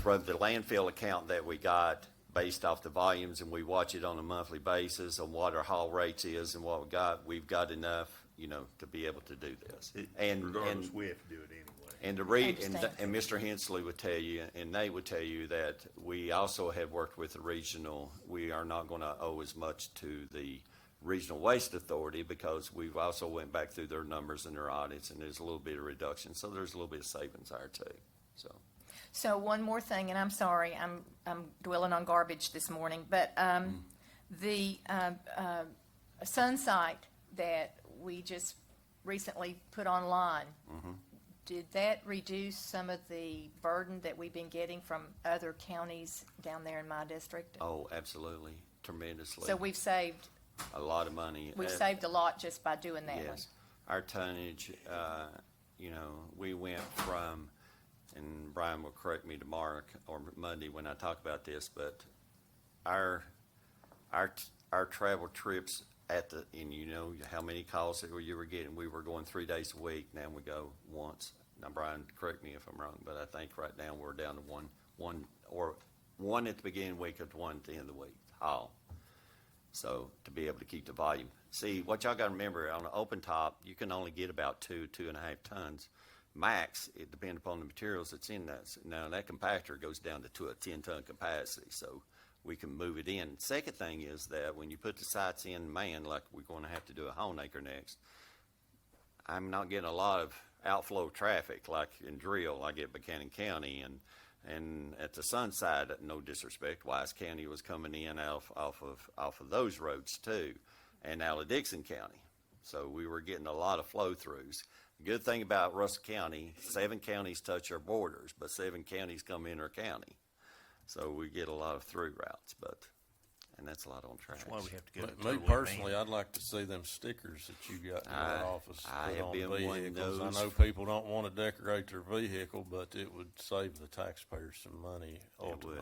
from the landfill account that we got, based off the volumes, and we watch it on a monthly basis on what our haul rates is and what we've got enough, to be able to do this. Regardless, we have to do it anyway. And and Mr. Hensley would tell you, and Nate would tell you that we also have worked with the regional. We are not going to owe as much to the Regional Waste Authority because we've also went back through their numbers and their audits, and there's a little bit of reduction. So there's a little bit of savings there too. So one more thing, and I'm sorry, I'm dwelling on garbage this morning, but the sun site that we just recently put online, did that reduce some of the burden that we've been getting from other counties down there in my district? Oh, absolutely, tremendously. So we've saved a lot of money. We've saved a lot just by doing that one. Yes, our tonnage. We went from, and Brian will correct me tomorrow or Monday when I talk about this, but our travel trips and you know how many calls that you were getting. We were going 3 days a week. Now we go once. Now, Brian, correct me if I'm wrong, but I think right now we're down to one at the beginning of the week and one at the end of the week. So to be able to keep the volume. See, what y'all got to remember, on an open top, you can only get about 2.5 tons. Max, it depends upon the materials that's in that. Now, that compactor goes down to a 10-ton capacity, so we can move it in. Second thing is that when you put the sites in man, like we're going to have to do at Honaker next, I'm not getting a lot of outflow traffic like in Drill. I get Buchanan County and at the Sunside, no disrespect, Wise County was coming in off of those roads too, and out of Dixon County. So we were getting a lot of flow throughs. The good thing about Russell County, 7 counties touch our borders, but 7 counties come in our county. So we get a lot of through routes, and that's a lot on trash. That's why we have to go to Me totally personally, man. I'd like to see them stickers that you got in your office I put have on been one of vehicles. I those. know people don't want to decorate their vehicle, but it would save the taxpayers some money ultimately.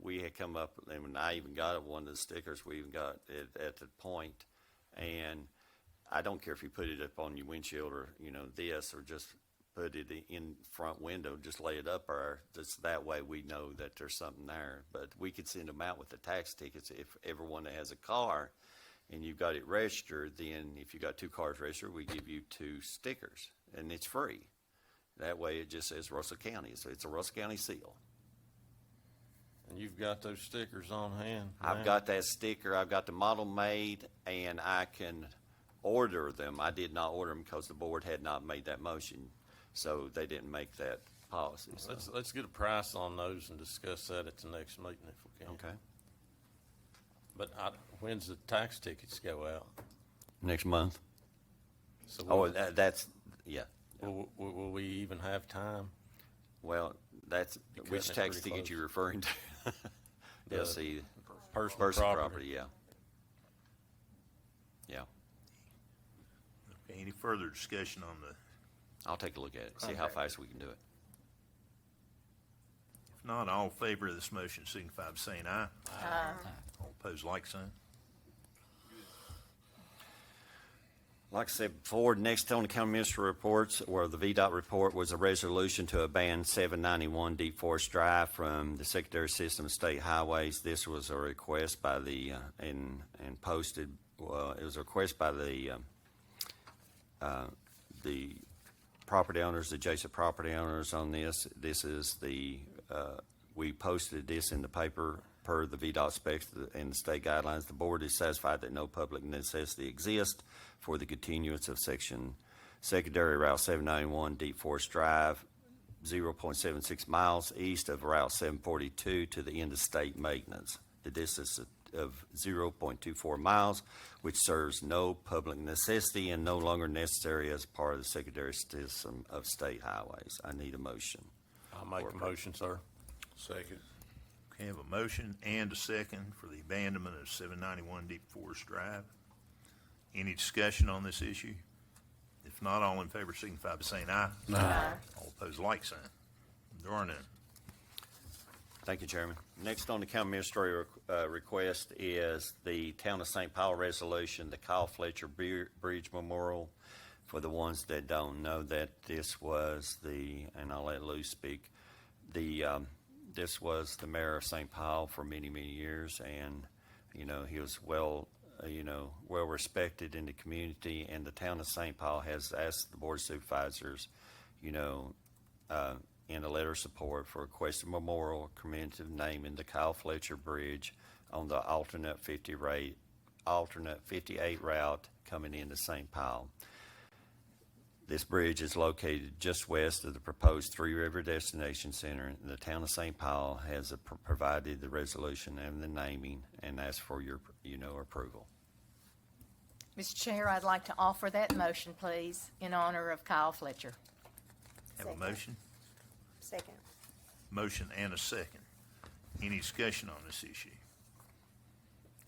We had come up, and when I even got one of the stickers, we even got it at the point, and I don't care if you put it up on your windshield or, or just put it in front window, just lay it up there. Just that way we know that there's something there. But we could send them out with the tax tickets if everyone that has a car and you've got it registered, then if you got 2 cars registered, we give you 2 stickers and it's free. That way it just says Russell County. So it's a Russell County seal. And you've got those stickers on hand? I've got that sticker. I've got the model made and I can order them. I did not order them because the board had not made that motion. So they didn't make that policy. So. Let's get a price on those and discuss that at the next meeting if we can. Okay. But when's the tax tickets go out? Next month. So that's, yeah. Will we even have time? Well, that's, which tax ticket you're referring to? Yes, see, personal property, yeah. Yeah. Okay, any further discussion on the? I'll take a look at it, see how fast we can do it. If not, all in favor of this motion signify by saying aye. Aye. All opposed, like sign. Like I said before, next on the county minister reports, or the VDOT report, was a resolution to abandon 791 Deep Forest Drive from the Secretary of System of State Highways. This was a request by the, and posted, it was a request by the property owners, adjacent property owners on this. This is we posted this in the paper per the VDOT specs and the state guidelines, the board is satisfied that no public necessity exists for the continuance of secondary Route 791 Deep Forest Drive, 0.76 miles east of Route 742 to the end of state maintenance. The distance of 0.24 miles, which serves no public necessity and no longer necessary as part of the secondary system of state highways. I need a motion. I'll make a motion, sir. Second. Okay, have a motion and a second for the abandonment of 791 Deep Forest Drive. Any discussion on this issue? If not, all in favor signify by saying aye. Aye. All opposed, like sign. There are none. Thank you, Chairman. Next on the county administrator request is the Town of St. Paul resolution, the Kyle Fletcher Bridge Memorial. For the ones that don't know that this was and I'll let Lou speak, this was the mayor of St. Paul for many, many years, and, he was well respected in the community, and the Town of St. Paul has asked the Board of Supervisors, in a letter of support for requesting memorial commemorative naming the Kyle Fletcher Bridge on the alternate 58 route coming into St. Paul. This bridge is located just west of the proposed Three River Destination Center. The Town of St. Paul has provided the resolution and the naming and asked for your, approval. Mr. Chair, I'd like to offer that motion, please, in honor of Kyle Fletcher. Have a Second. motion? Second. Motion and a second. Any discussion on this issue?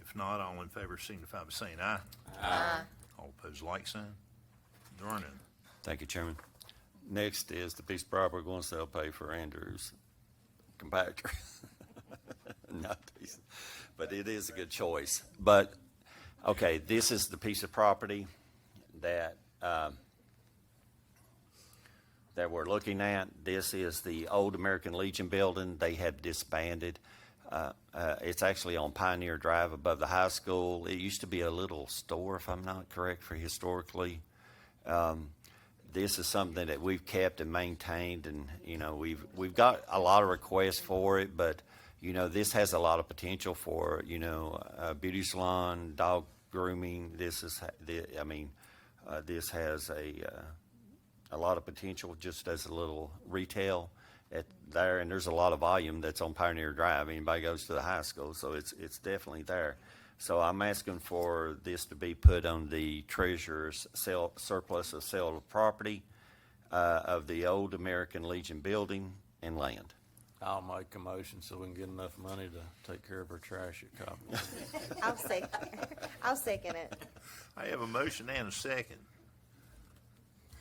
If not, all in favor signify by saying aye. Aye. All opposed, like sign. There are none. Thank you, Chairman. Next is the piece of property we're going to sell pay for Andrew's compactor. Not these, but it is a good choice. But, okay, this is the piece of property that we're looking at. This is the old American Legion building. They had disbanded. It's actually on Pioneer Drive above the high school. It used to be a little store, if I'm not correct, for historically. This is something that we've kept and maintained, and we've got a lot of requests for it, but this has a lot of potential for a beauty salon, dog grooming. This has a lot of potential just as a little retail there, and there's a lot of volume that's on Pioneer Drive. Anybody goes to the high school, so it's definitely there. So I'm asking for this to be put on the treasurer's surplus of sale of property of the old American Legion building and land. I'll make a motion so we can get enough money to take care of our trash at Coppell. I'll second it. I have a motion and a second.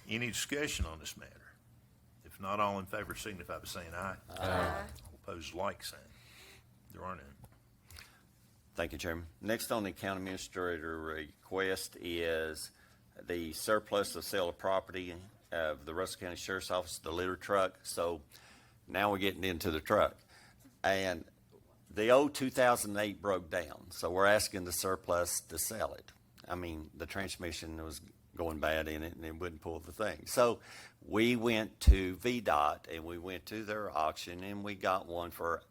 Any discussion on this matter? If not, all in favor signify by saying aye. Aye. All opposed, like sign. There are none. Thank you, Chairman. Next on the county administrator request is the surplus of sale of property of the Russell County Sheriff's Office, the litter truck. So now we're getting into the truck. And the old 2008 broke down, so we're asking the surplus to sell it. The transmission was going bad in it, and it wouldn't pull the thing. So we went to VDOT, and we went to their auction, and we got one for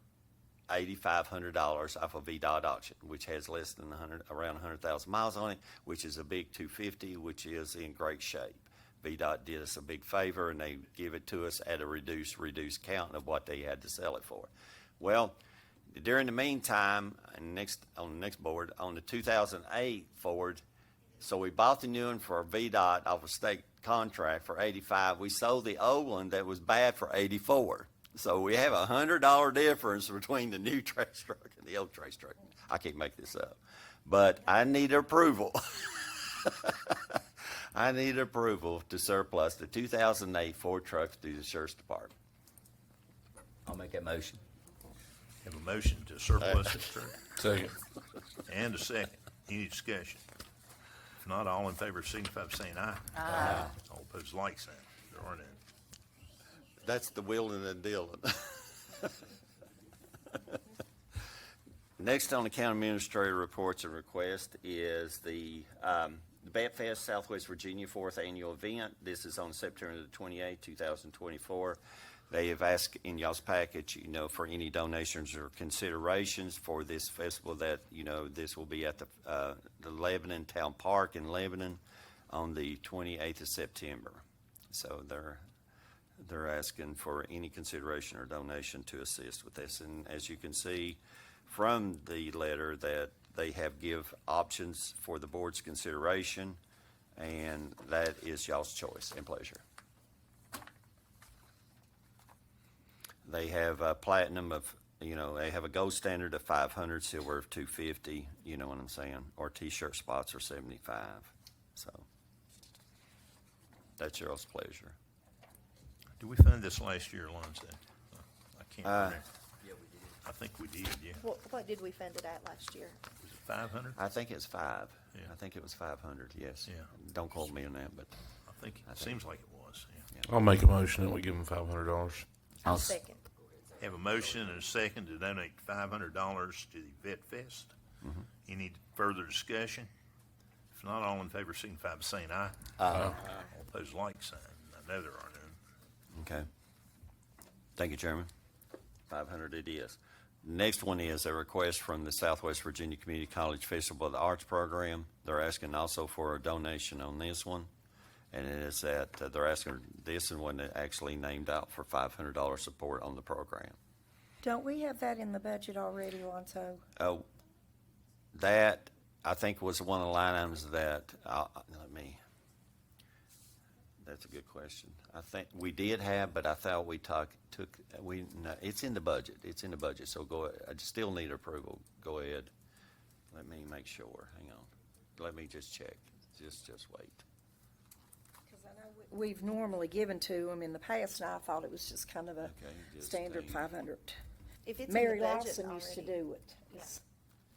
$8,500 off a VDOT auction, which has less than around 100,000 miles on it, which is a big 250, which is in great shape. VDOT did us a big favor, and they give it to us at a reduced count of what they had to sell it for. Well, during the meantime, on the next board, on the 2008 Ford, so we bought the new one for VDOT off a state contract for $85. We sold the old one that was bad for $84. So we have $100 difference between the new trash truck and the old trash truck. I can't make this up, but I need approval. I need approval to surplus the 2008 Ford truck to the Sheriff's Department. I'll make that motion. Have a motion to surplus this truck Second. and a second. Any discussion? If not, all in favor signify by saying aye. Aye. All opposed, like sign. There are none. That's the wheeling and dealing. Next on the county administrator reports and request is the Bat Fest Southwest Virginia 4th Annual Event. This is on September the 28th, 2024. They have asked in y'all's package, for any donations or considerations for this festival that, this will be at the Lebanon Town Park in Lebanon on the 28th of September. So they're asking for any consideration or donation to assist with this. And as you can see from the letter, that they have give options for the board's consideration, and that is y'all's choice and pleasure. They have a platinum of, they have a gold standard of 500, silver of 250, you know what I'm saying? Or t-shirt spots are 75. So that's y'all's pleasure. Did we fund this last year, Alonzo? I can't remember. Yeah, we did. I think we did, yeah. What did we fund it at last year? Was it 500? I think it's 5. Yeah. I think it was 500, yes. Yeah. Don't quote me on that, but I think it seems like it was, yeah. I'll make a motion that we give them $500. I'll second. Have a motion and a second to donate $500 to the Vet Fest. Any further discussion? If not, all in favor signify by saying aye. All opposed, like sign. I know there are none. okay. Thank you, Chairman. 500 it is. Next one is a request from the Southwest Virginia Community College Festival of the Arts Program. They're asking also for a donation on this one. And it is that they're asking, this one actually named out for $500 support on the program. Don't we have that in the budget already, Alonzo? That, I think, was one of the line items that, that's a good question. I think we did have, but I thought we no, it's in the budget. It's in the budget, so go ahead. I still need approval. Go ahead. Let me make sure. Hang on. Let me just check. Just wait. Because I know we've normally given to them in the past, and I thought it was just kind of a Okay, just standard hang- 500. If it's Mary in the budget Lawson used to already- do it. Is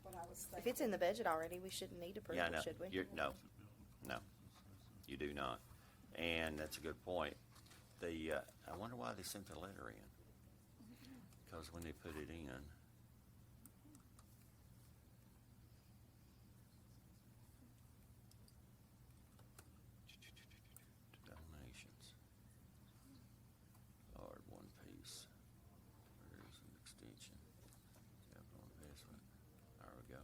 what I was If thinking. it's in the budget already, we shouldn't need approval, Yeah, no, should we? no, you do not. And that's a good point. I wonder why they sent the letter in. Because when they put it in, donations. Lord, one piece. There's an extension. Capital investment. There we go.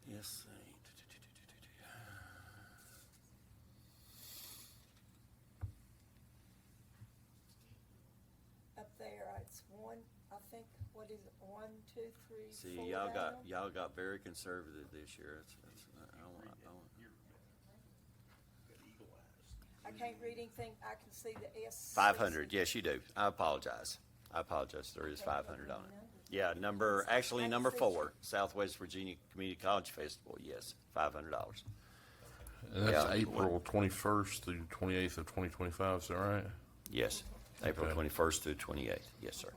Yes. Up there, it's one, I think, what is it, 1, 2, 3, 4 See, down? y'all got very conservative this year. I can't read anything, I can see the S. 500, yes, you do. I apologize. There is 500 on it. Yeah, number 4, Southwest Virginia Community College Festival, yes, $500. And that's Yeah. April 21st through 28th of 2025, is that right? Yes, April Okay. 21st through 28th, yes, sir.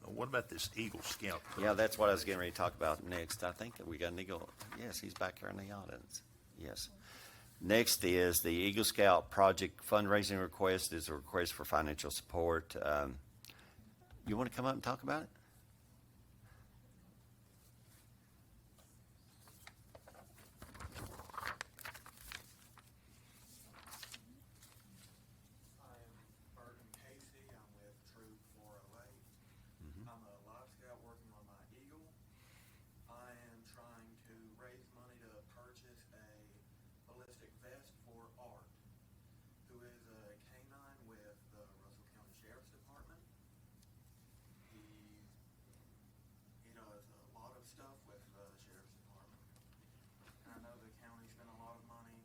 What about this Eagle Scout? Yeah, that's what I was getting ready to talk about next. I think that we got an Eagle, yes, he's back here in the audience, yes. Next is the Eagle Scout Project fundraising request, is a request for financial support. You want to come up and talk about it? I'm a Life Scout working on my Eagle. I am trying to raise money to purchase a ballistic vest for Art, who is a canine with the Russell County Sheriff's Department. He does a lot of stuff with the Sheriff's Department. I know the county spent a lot of money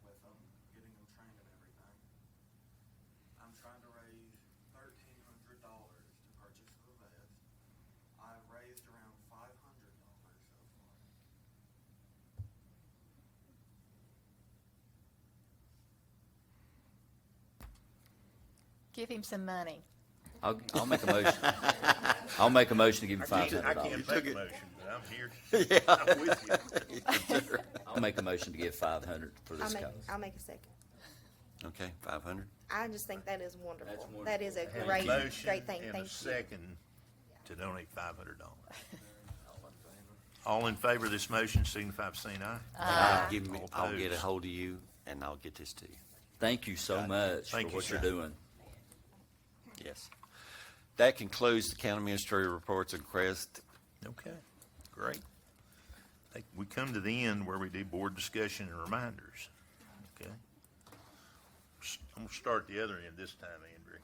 with them, getting them trained and everything. I'm trying to raise $1,300 to purchase the vest. I've raised around $500 so far. Give him some money. I'll make a motion. I'll make a motion to give you I $500. can't make a motion, but I'm here. I'm with you. I'll make a motion to give $500 for this cause. I'll make a second. Okay, 500. I just think that is wonderful. That's That is a Have a great, motion great thing. and a Thank you. second to donate $500. All in favor of this motion, signify by saying aye. Give me, All I'll get a opposed? hold of you and I'll get this to you. Thank you so much Thank for you, what sir. you're doing. Yes. That concludes the county administrator reports and requests. Okay, great. We come to the end where we do board discussion and reminders. Okay. I'm gonna start the other end this time, Andrew.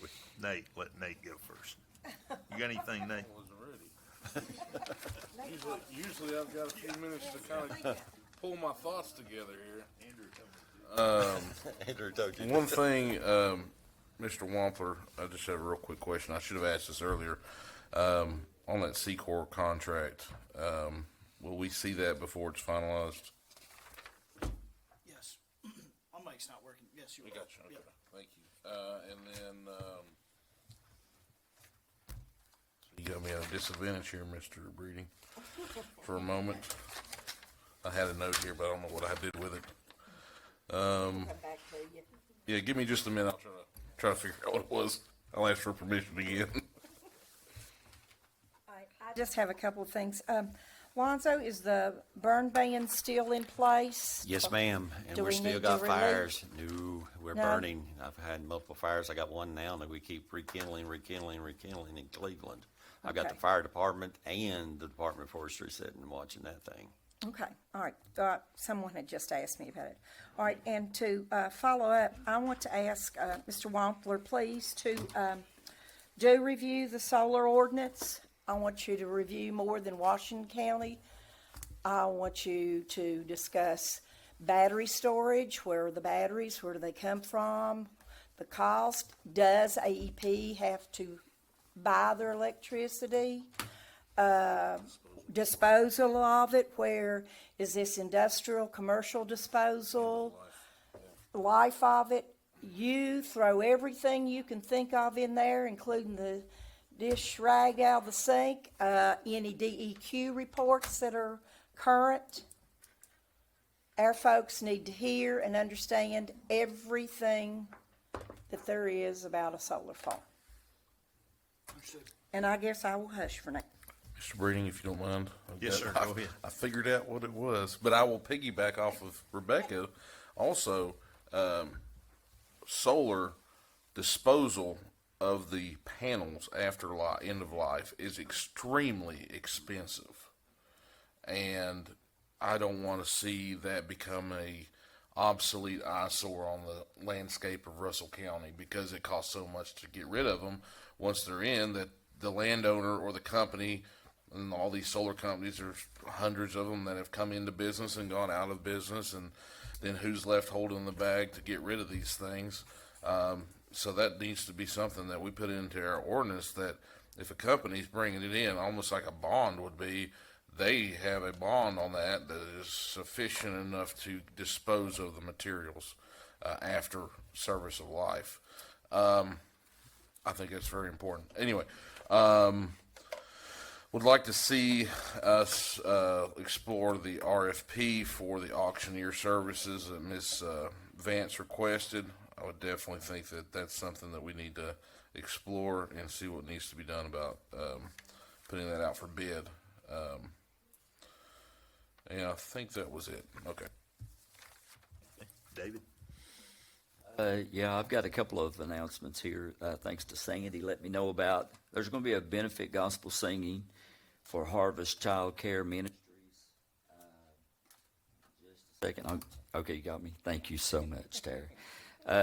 With Nate, let Nate go first. You got anything, Nate? Usually I've got a few minutes to kind of pull my thoughts together here. Andrew told you. One thing, Mr. Wampler, I just have a real quick question. I should have asked this earlier. On that C-Corps contract, will we see that before it's finalized? Yes. My mic's not working. Yes, you I are. got you. Okay, Yep. thank you. And then, you got me at a disadvantage here, Mr. Breeding, for a moment. I had a note here, but I don't know what I did with it. Yeah, give me just a minute. I'll try to figure out what it was. I'll ask for permission again. I just have a couple of things. Lonzo, is the burn ban still in place? Yes, ma'am. And Do we're we still need got to fires. No, we're No? burning. I've had multiple fires. I got one now that we keep rekindling in Cleveland. I've got the Okay. fire department and the Department of Forestry sitting and watching that thing. Okay, all right. Someone had just asked me about it. All right, and to follow up, I want to ask Mr. Wampler, please, to do review the solar ordinance. I want you to review more than Washington County. I want you to discuss battery storage. Where are the batteries? Where do they come from? The cost. Does AEP have to buy their electricity? Disposal of it, where is this industrial, commercial disposal? Life of it. You throw everything you can think of in there, including the dish rag out of the sink, any DEQ reports that are current. Our folks need to hear and understand everything that there is about a solar farm. Understood. And I guess I will hush for now. Mr. Breeding, if you don't mind. Yes, sir, go ahead. I figured out what it was, but I will piggyback off of Rebecca. Also, solar disposal of the panels after end of life is extremely expensive. And I don't want to see that become a obsolete eyesore on the landscape of Russell County because it costs so much to get rid of them once they're in that the landowner or the company. And all these solar companies, there's hundreds of them that have come into business and gone out of business, and then who's left holding the bag to get rid of these things? So that needs to be something that we put into our ordinance, that if a company's bringing it in, almost like a bond would be, they have a bond on that is sufficient enough to dispose of the materials after service of life. I think that's very important. Anyway, would like to see us explore the RFP for the auctioneer services that Ms. Vance requested. I would definitely think that that's something that we need to explore and see what needs to be done about putting that out for bid. And I think that was it. Okay. David? Yeah, I've got a couple of announcements here. Thanks to Sandy, let me know about. There's going to be a benefit gospel singing for Harvest Child Care Ministries. Just a second. Okay, you got me. Thank you so much, Terry.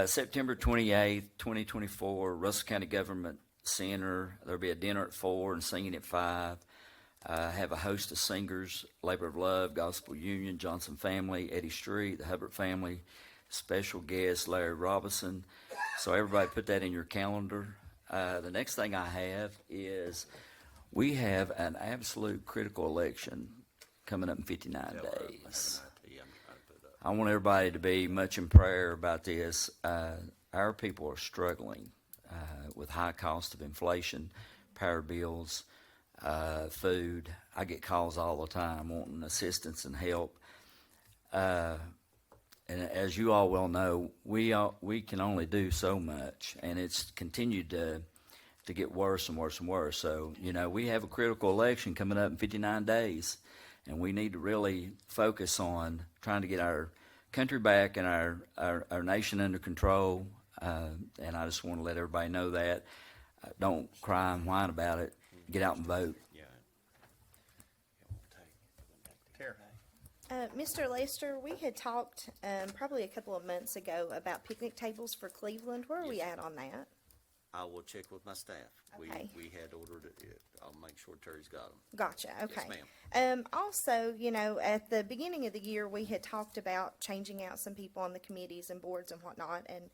September 28th, 2024, Russell County Government Center. There'll be a dinner at 4 and singing at 5. Have a host of singers: Labor of Love, Gospel Union, Johnson Family, Eddie Street, the Hubbard Family. Special guest Larry Robinson. So everybody put that in your calendar. The next thing I have is we have an absolute critical election coming up in 59 days. I want everybody to be much in prayer about this. Our people are struggling with high cost of inflation, power bills, food. I get calls all the time wanting assistance and help. and as you all well know, we can only do so much, and it's continued to get worse and worse and worse. So, we have a critical election coming up in 59 days, and we need to really focus on trying to get our country back and our nation under control. And I just want to let everybody know that. Don't cry and whine about it. Get out and vote. Mr. Lester, we had talked probably a couple of months ago about picnic tables for Cleveland. Where are we at on that? I will check with my staff. Okay. We had ordered it. I'll make sure Terry's got them. Gotcha. Okay. ma'am. Also, at the beginning of the year, we had talked about changing out some people on the committees and boards and whatnot. And,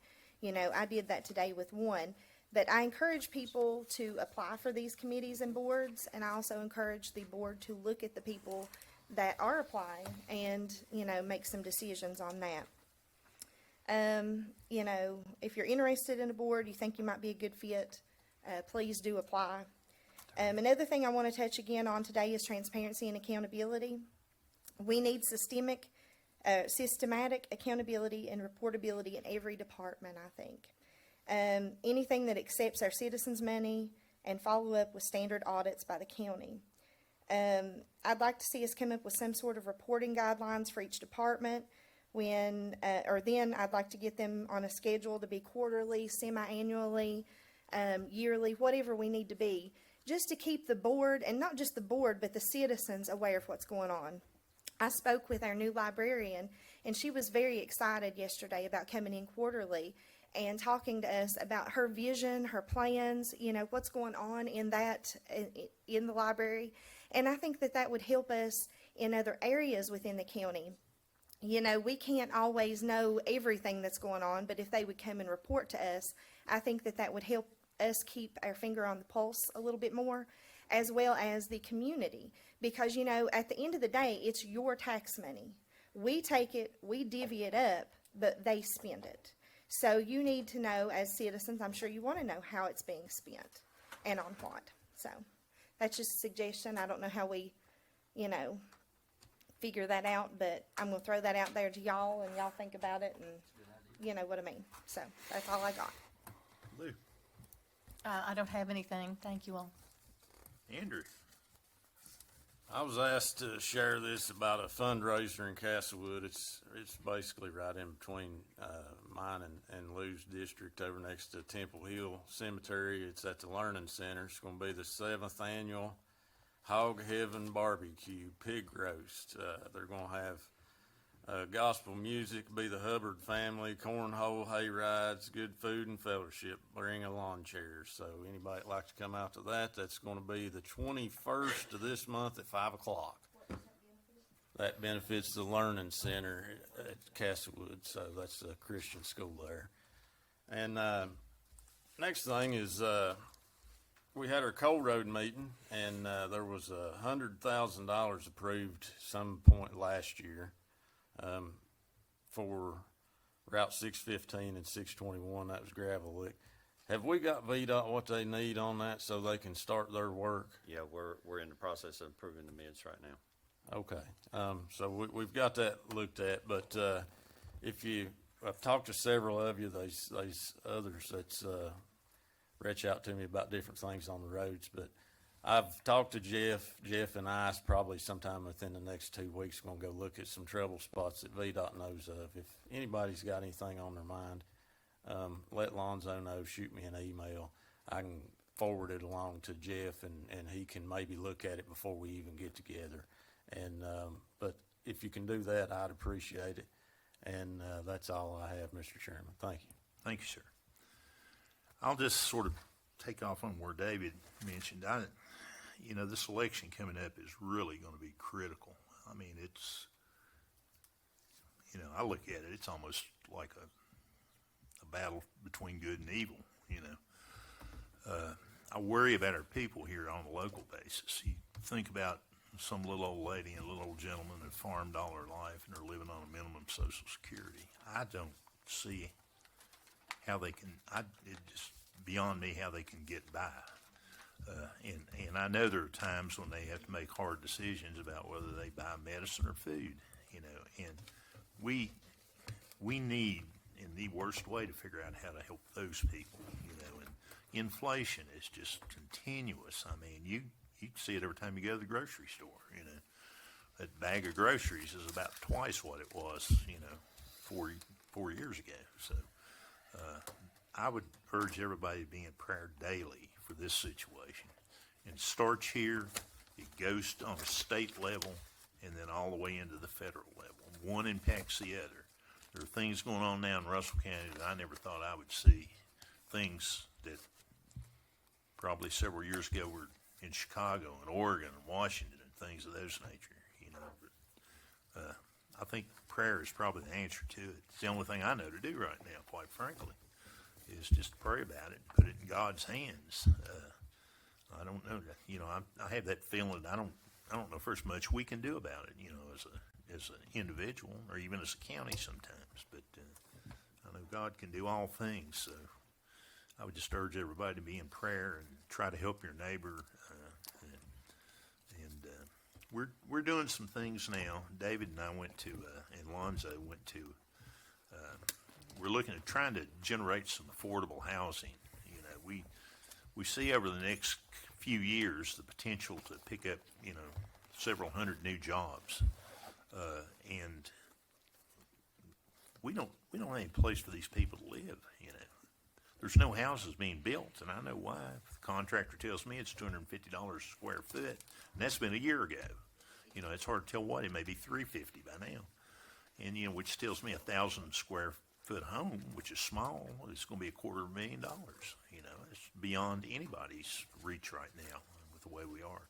I did that today with one. But I encourage people to apply for these committees and boards. And I also encourage the board to look at the people that are applying and, make some decisions on that. If you're interested in a board, you think you might be a good fit, please do apply. Another thing I want to touch again on today is transparency and accountability. We need systematic accountability and reportability in every department, I think. Anything that accepts our citizens' money and follow up with standard audits by the county. I'd like to see us come up with some sort of reporting guidelines for each department. Then I'd like to get them on a schedule to be quarterly, semi-annually, yearly, whatever we need to be, just to keep the board, and not just the board, but the citizens aware of what's going on. I spoke with our new librarian, and she was very excited yesterday about coming in quarterly and talking to us about her vision, her plans, what's going on in the library. And I think that would help us in other areas within the county. We can't always know everything that's going on, but if they would come and report to us, I think that would help us keep our finger on the pulse a little bit more, as well as the community. Because, at the end of the day, it's your tax money. We take it, we divvy it up, but they spend it. So you need to know, as citizens, I'm sure you want to know how it's being spent and on what. So that's just a suggestion. I don't know how we, figure that out, but I'm going to throw that out there to y'all, and y'all think about it, and you know what I mean. So that's all I got. Lou. I don't have anything. Thank you all. Andrew. I was asked to share this about a fundraiser in Castlewood. It's basically right in between mine and Lou's district, over next to Temple Hill Cemetery. It's at the Learning Center. It's going to be the 7th annual Hog Heaven Barbecue Pig Roast. They're going to have gospel music, be the Hubbard family, cornhole, hay rides, good food and fellowship. Bring a lawn chair. So anybody that likes to come out to that, that's going to be the 21st of this month at 5 o'clock. That benefits the Learning Center at Castlewood, so that's a Christian school there. And next thing is we had our Coal Road meeting, and there was $100,000 approved some point last year for Route 615 and 621. That was gravel lick. Have we got VDOT what they need on that so they can start their work? Yeah, we're in the process of approving the mids right now. Okay, so we've got that looked at, but I've talked to several of you, these others that's reach out to me about different things on the roads, but I've talked to Jeff. Jeff and I probably sometime within the next 2 weeks going to go look at some trouble spots that VDOT knows of. If anybody's got anything on their mind, let Lonzo know, shoot me an email. I can forward it along to Jeff, and he can maybe look at it before we even get together. And but if you can do that, I'd appreciate it. And that's all I have, Mr. Chairman. Thank you. Thank you, sir. I'll just sort of take off on where David mentioned. This election coming up is really going to be critical. I mean, it's, I look at it, it's almost like a battle between good and evil, I worry about our people here on a local basis. You think about some little old lady and a little old gentleman that farmed all their life and they're living on a minimum Social Security. I don't see how they can, it's just beyond me how they can get by. And I know there are times when they have to make hard decisions about whether they buy medicine or food, and we we need, in the worst way, to figure out how to help those people, you know, and inflation is just continuous. I mean, you see it every time you go to the grocery store, you know. That bag of groceries is about twice what it was, you know, 4 years ago. So I would urge everybody to be in prayer daily for this situation. And it starts here, it goes on a state level, and then all the way into the federal level. One impacts the other. There are things going on now in Russell County that I never thought I would see. Things that probably several years ago were in Chicago and Oregon and Washington and things of those nature, you know. But I think prayer is probably the answer to it. It's the only thing I know to do right now, quite frankly, is just to pray about it, put it in God's hands. I don't know that, you know, I have that feeling. I don't know if there's much we can do about it, you know, as an individual or even as a county sometimes. But I know God can do all things. So I would just urge everybody to be in prayer and try to help your neighbor. We're doing some things now. David and I went to, and Lonzo went to. We're looking at trying to generate some affordable housing. You know, we see over the next few years the potential to pick up, you know, several hundred new jobs, and we don't have any place for these people to live. You know, there's no houses being built, and I know why. The contractor tells me it's $250 a square foot, and that's been a year ago. You know, it's hard to tell what it may be $350 by now, and you know, which tells me 1,000 square foot home, which is small, it's going to be $250,000. You know, it's beyond anybody's reach right now with the way we are.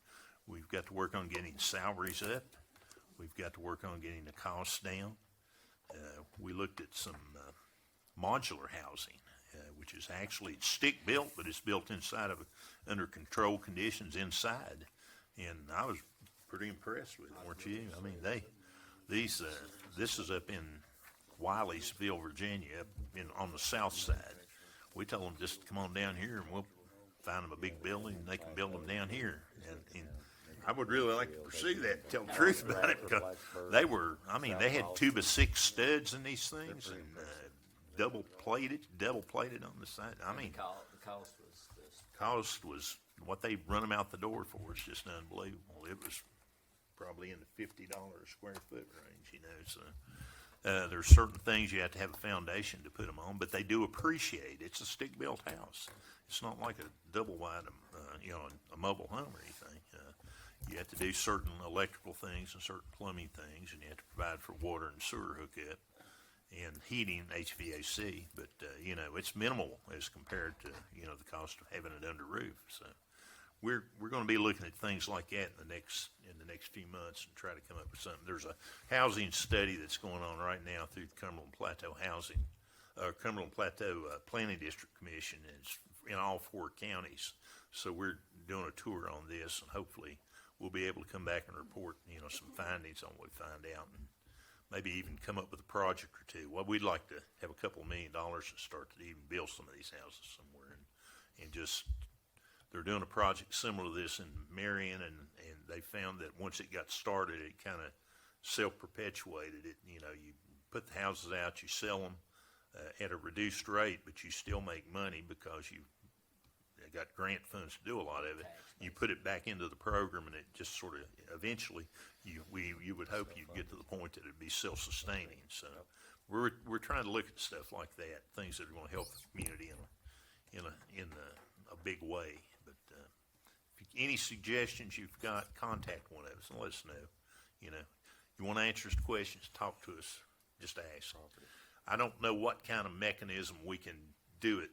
We've got to work on getting salaries up. We've got to work on getting the costs down. We looked at some modular housing, which is actually stick built, but it's built inside of under controlled conditions inside. And I was pretty impressed with it, weren't you? I mean, this is up in Wileysville, Virginia, up on the south side. We told them just come on down here and we'll find them a big building and they can build them down here. And I would really like to pursue that, tell the truth about it, because they had 2x6 studs in these things and double plated on the side. I mean, The cost was what they run them out the door for is just unbelievable. It was probably in the $50 a square foot range, you know. So there's certain things you have to have a foundation to put them on, but they do appreciate. It's a stick-built house. It's not like a double-wide, you know, a mobile home or anything. You have to do certain electrical things and certain plumbing things, and you have to provide for water and sewer hookup and heating, HVAC. But you know, it's minimal as compared to, you know, the cost of having it under roof. So we're going to be looking at things like that in the next few months and try to come up with something. There's a housing study that's going on right now through the Cumberland Plateau Planning District Commission. And it's in all 4 counties. So we're doing a tour on this, and hopefully we'll be able to come back and report, you know, some findings on what we find out, and maybe even come up with a project or two. Well, we'd like to have a couple $1 million to start to even build some of these houses somewhere, and just they're doing a project similar to this in Marion, and they found that once it got started, it kind of self-perpetuated. It, you know, you put the houses out, you sell them at a reduced rate, but you still make money because you got grant funds to do a lot of it. You put it back into the program, and it just sort of eventually you would hope you'd get to the point that it'd be self-sustaining. So we're trying to look at stuff like that, things that are going to help the community in a big way. But any suggestions you've got, contact one of us and let us know. You know, you want to answer us questions, talk to us, just ask. I don't know what kind of mechanism we can do it.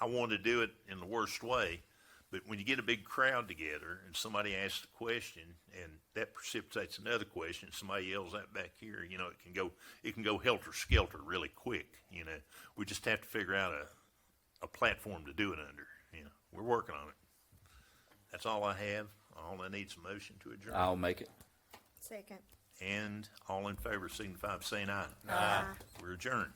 I want to do it in the worst way, but when you get a big crowd together and somebody asks a question and that precipitates another question, somebody yells that back here, you know, it can go helter-skelter really quick. You know, we just have to figure out a platform to do it under. You know, we're working on it. That's all I have. All I need is a motion to adjourn. I'll make it. Second. And all in favor signify by saying aye. Aye. We're adjourned.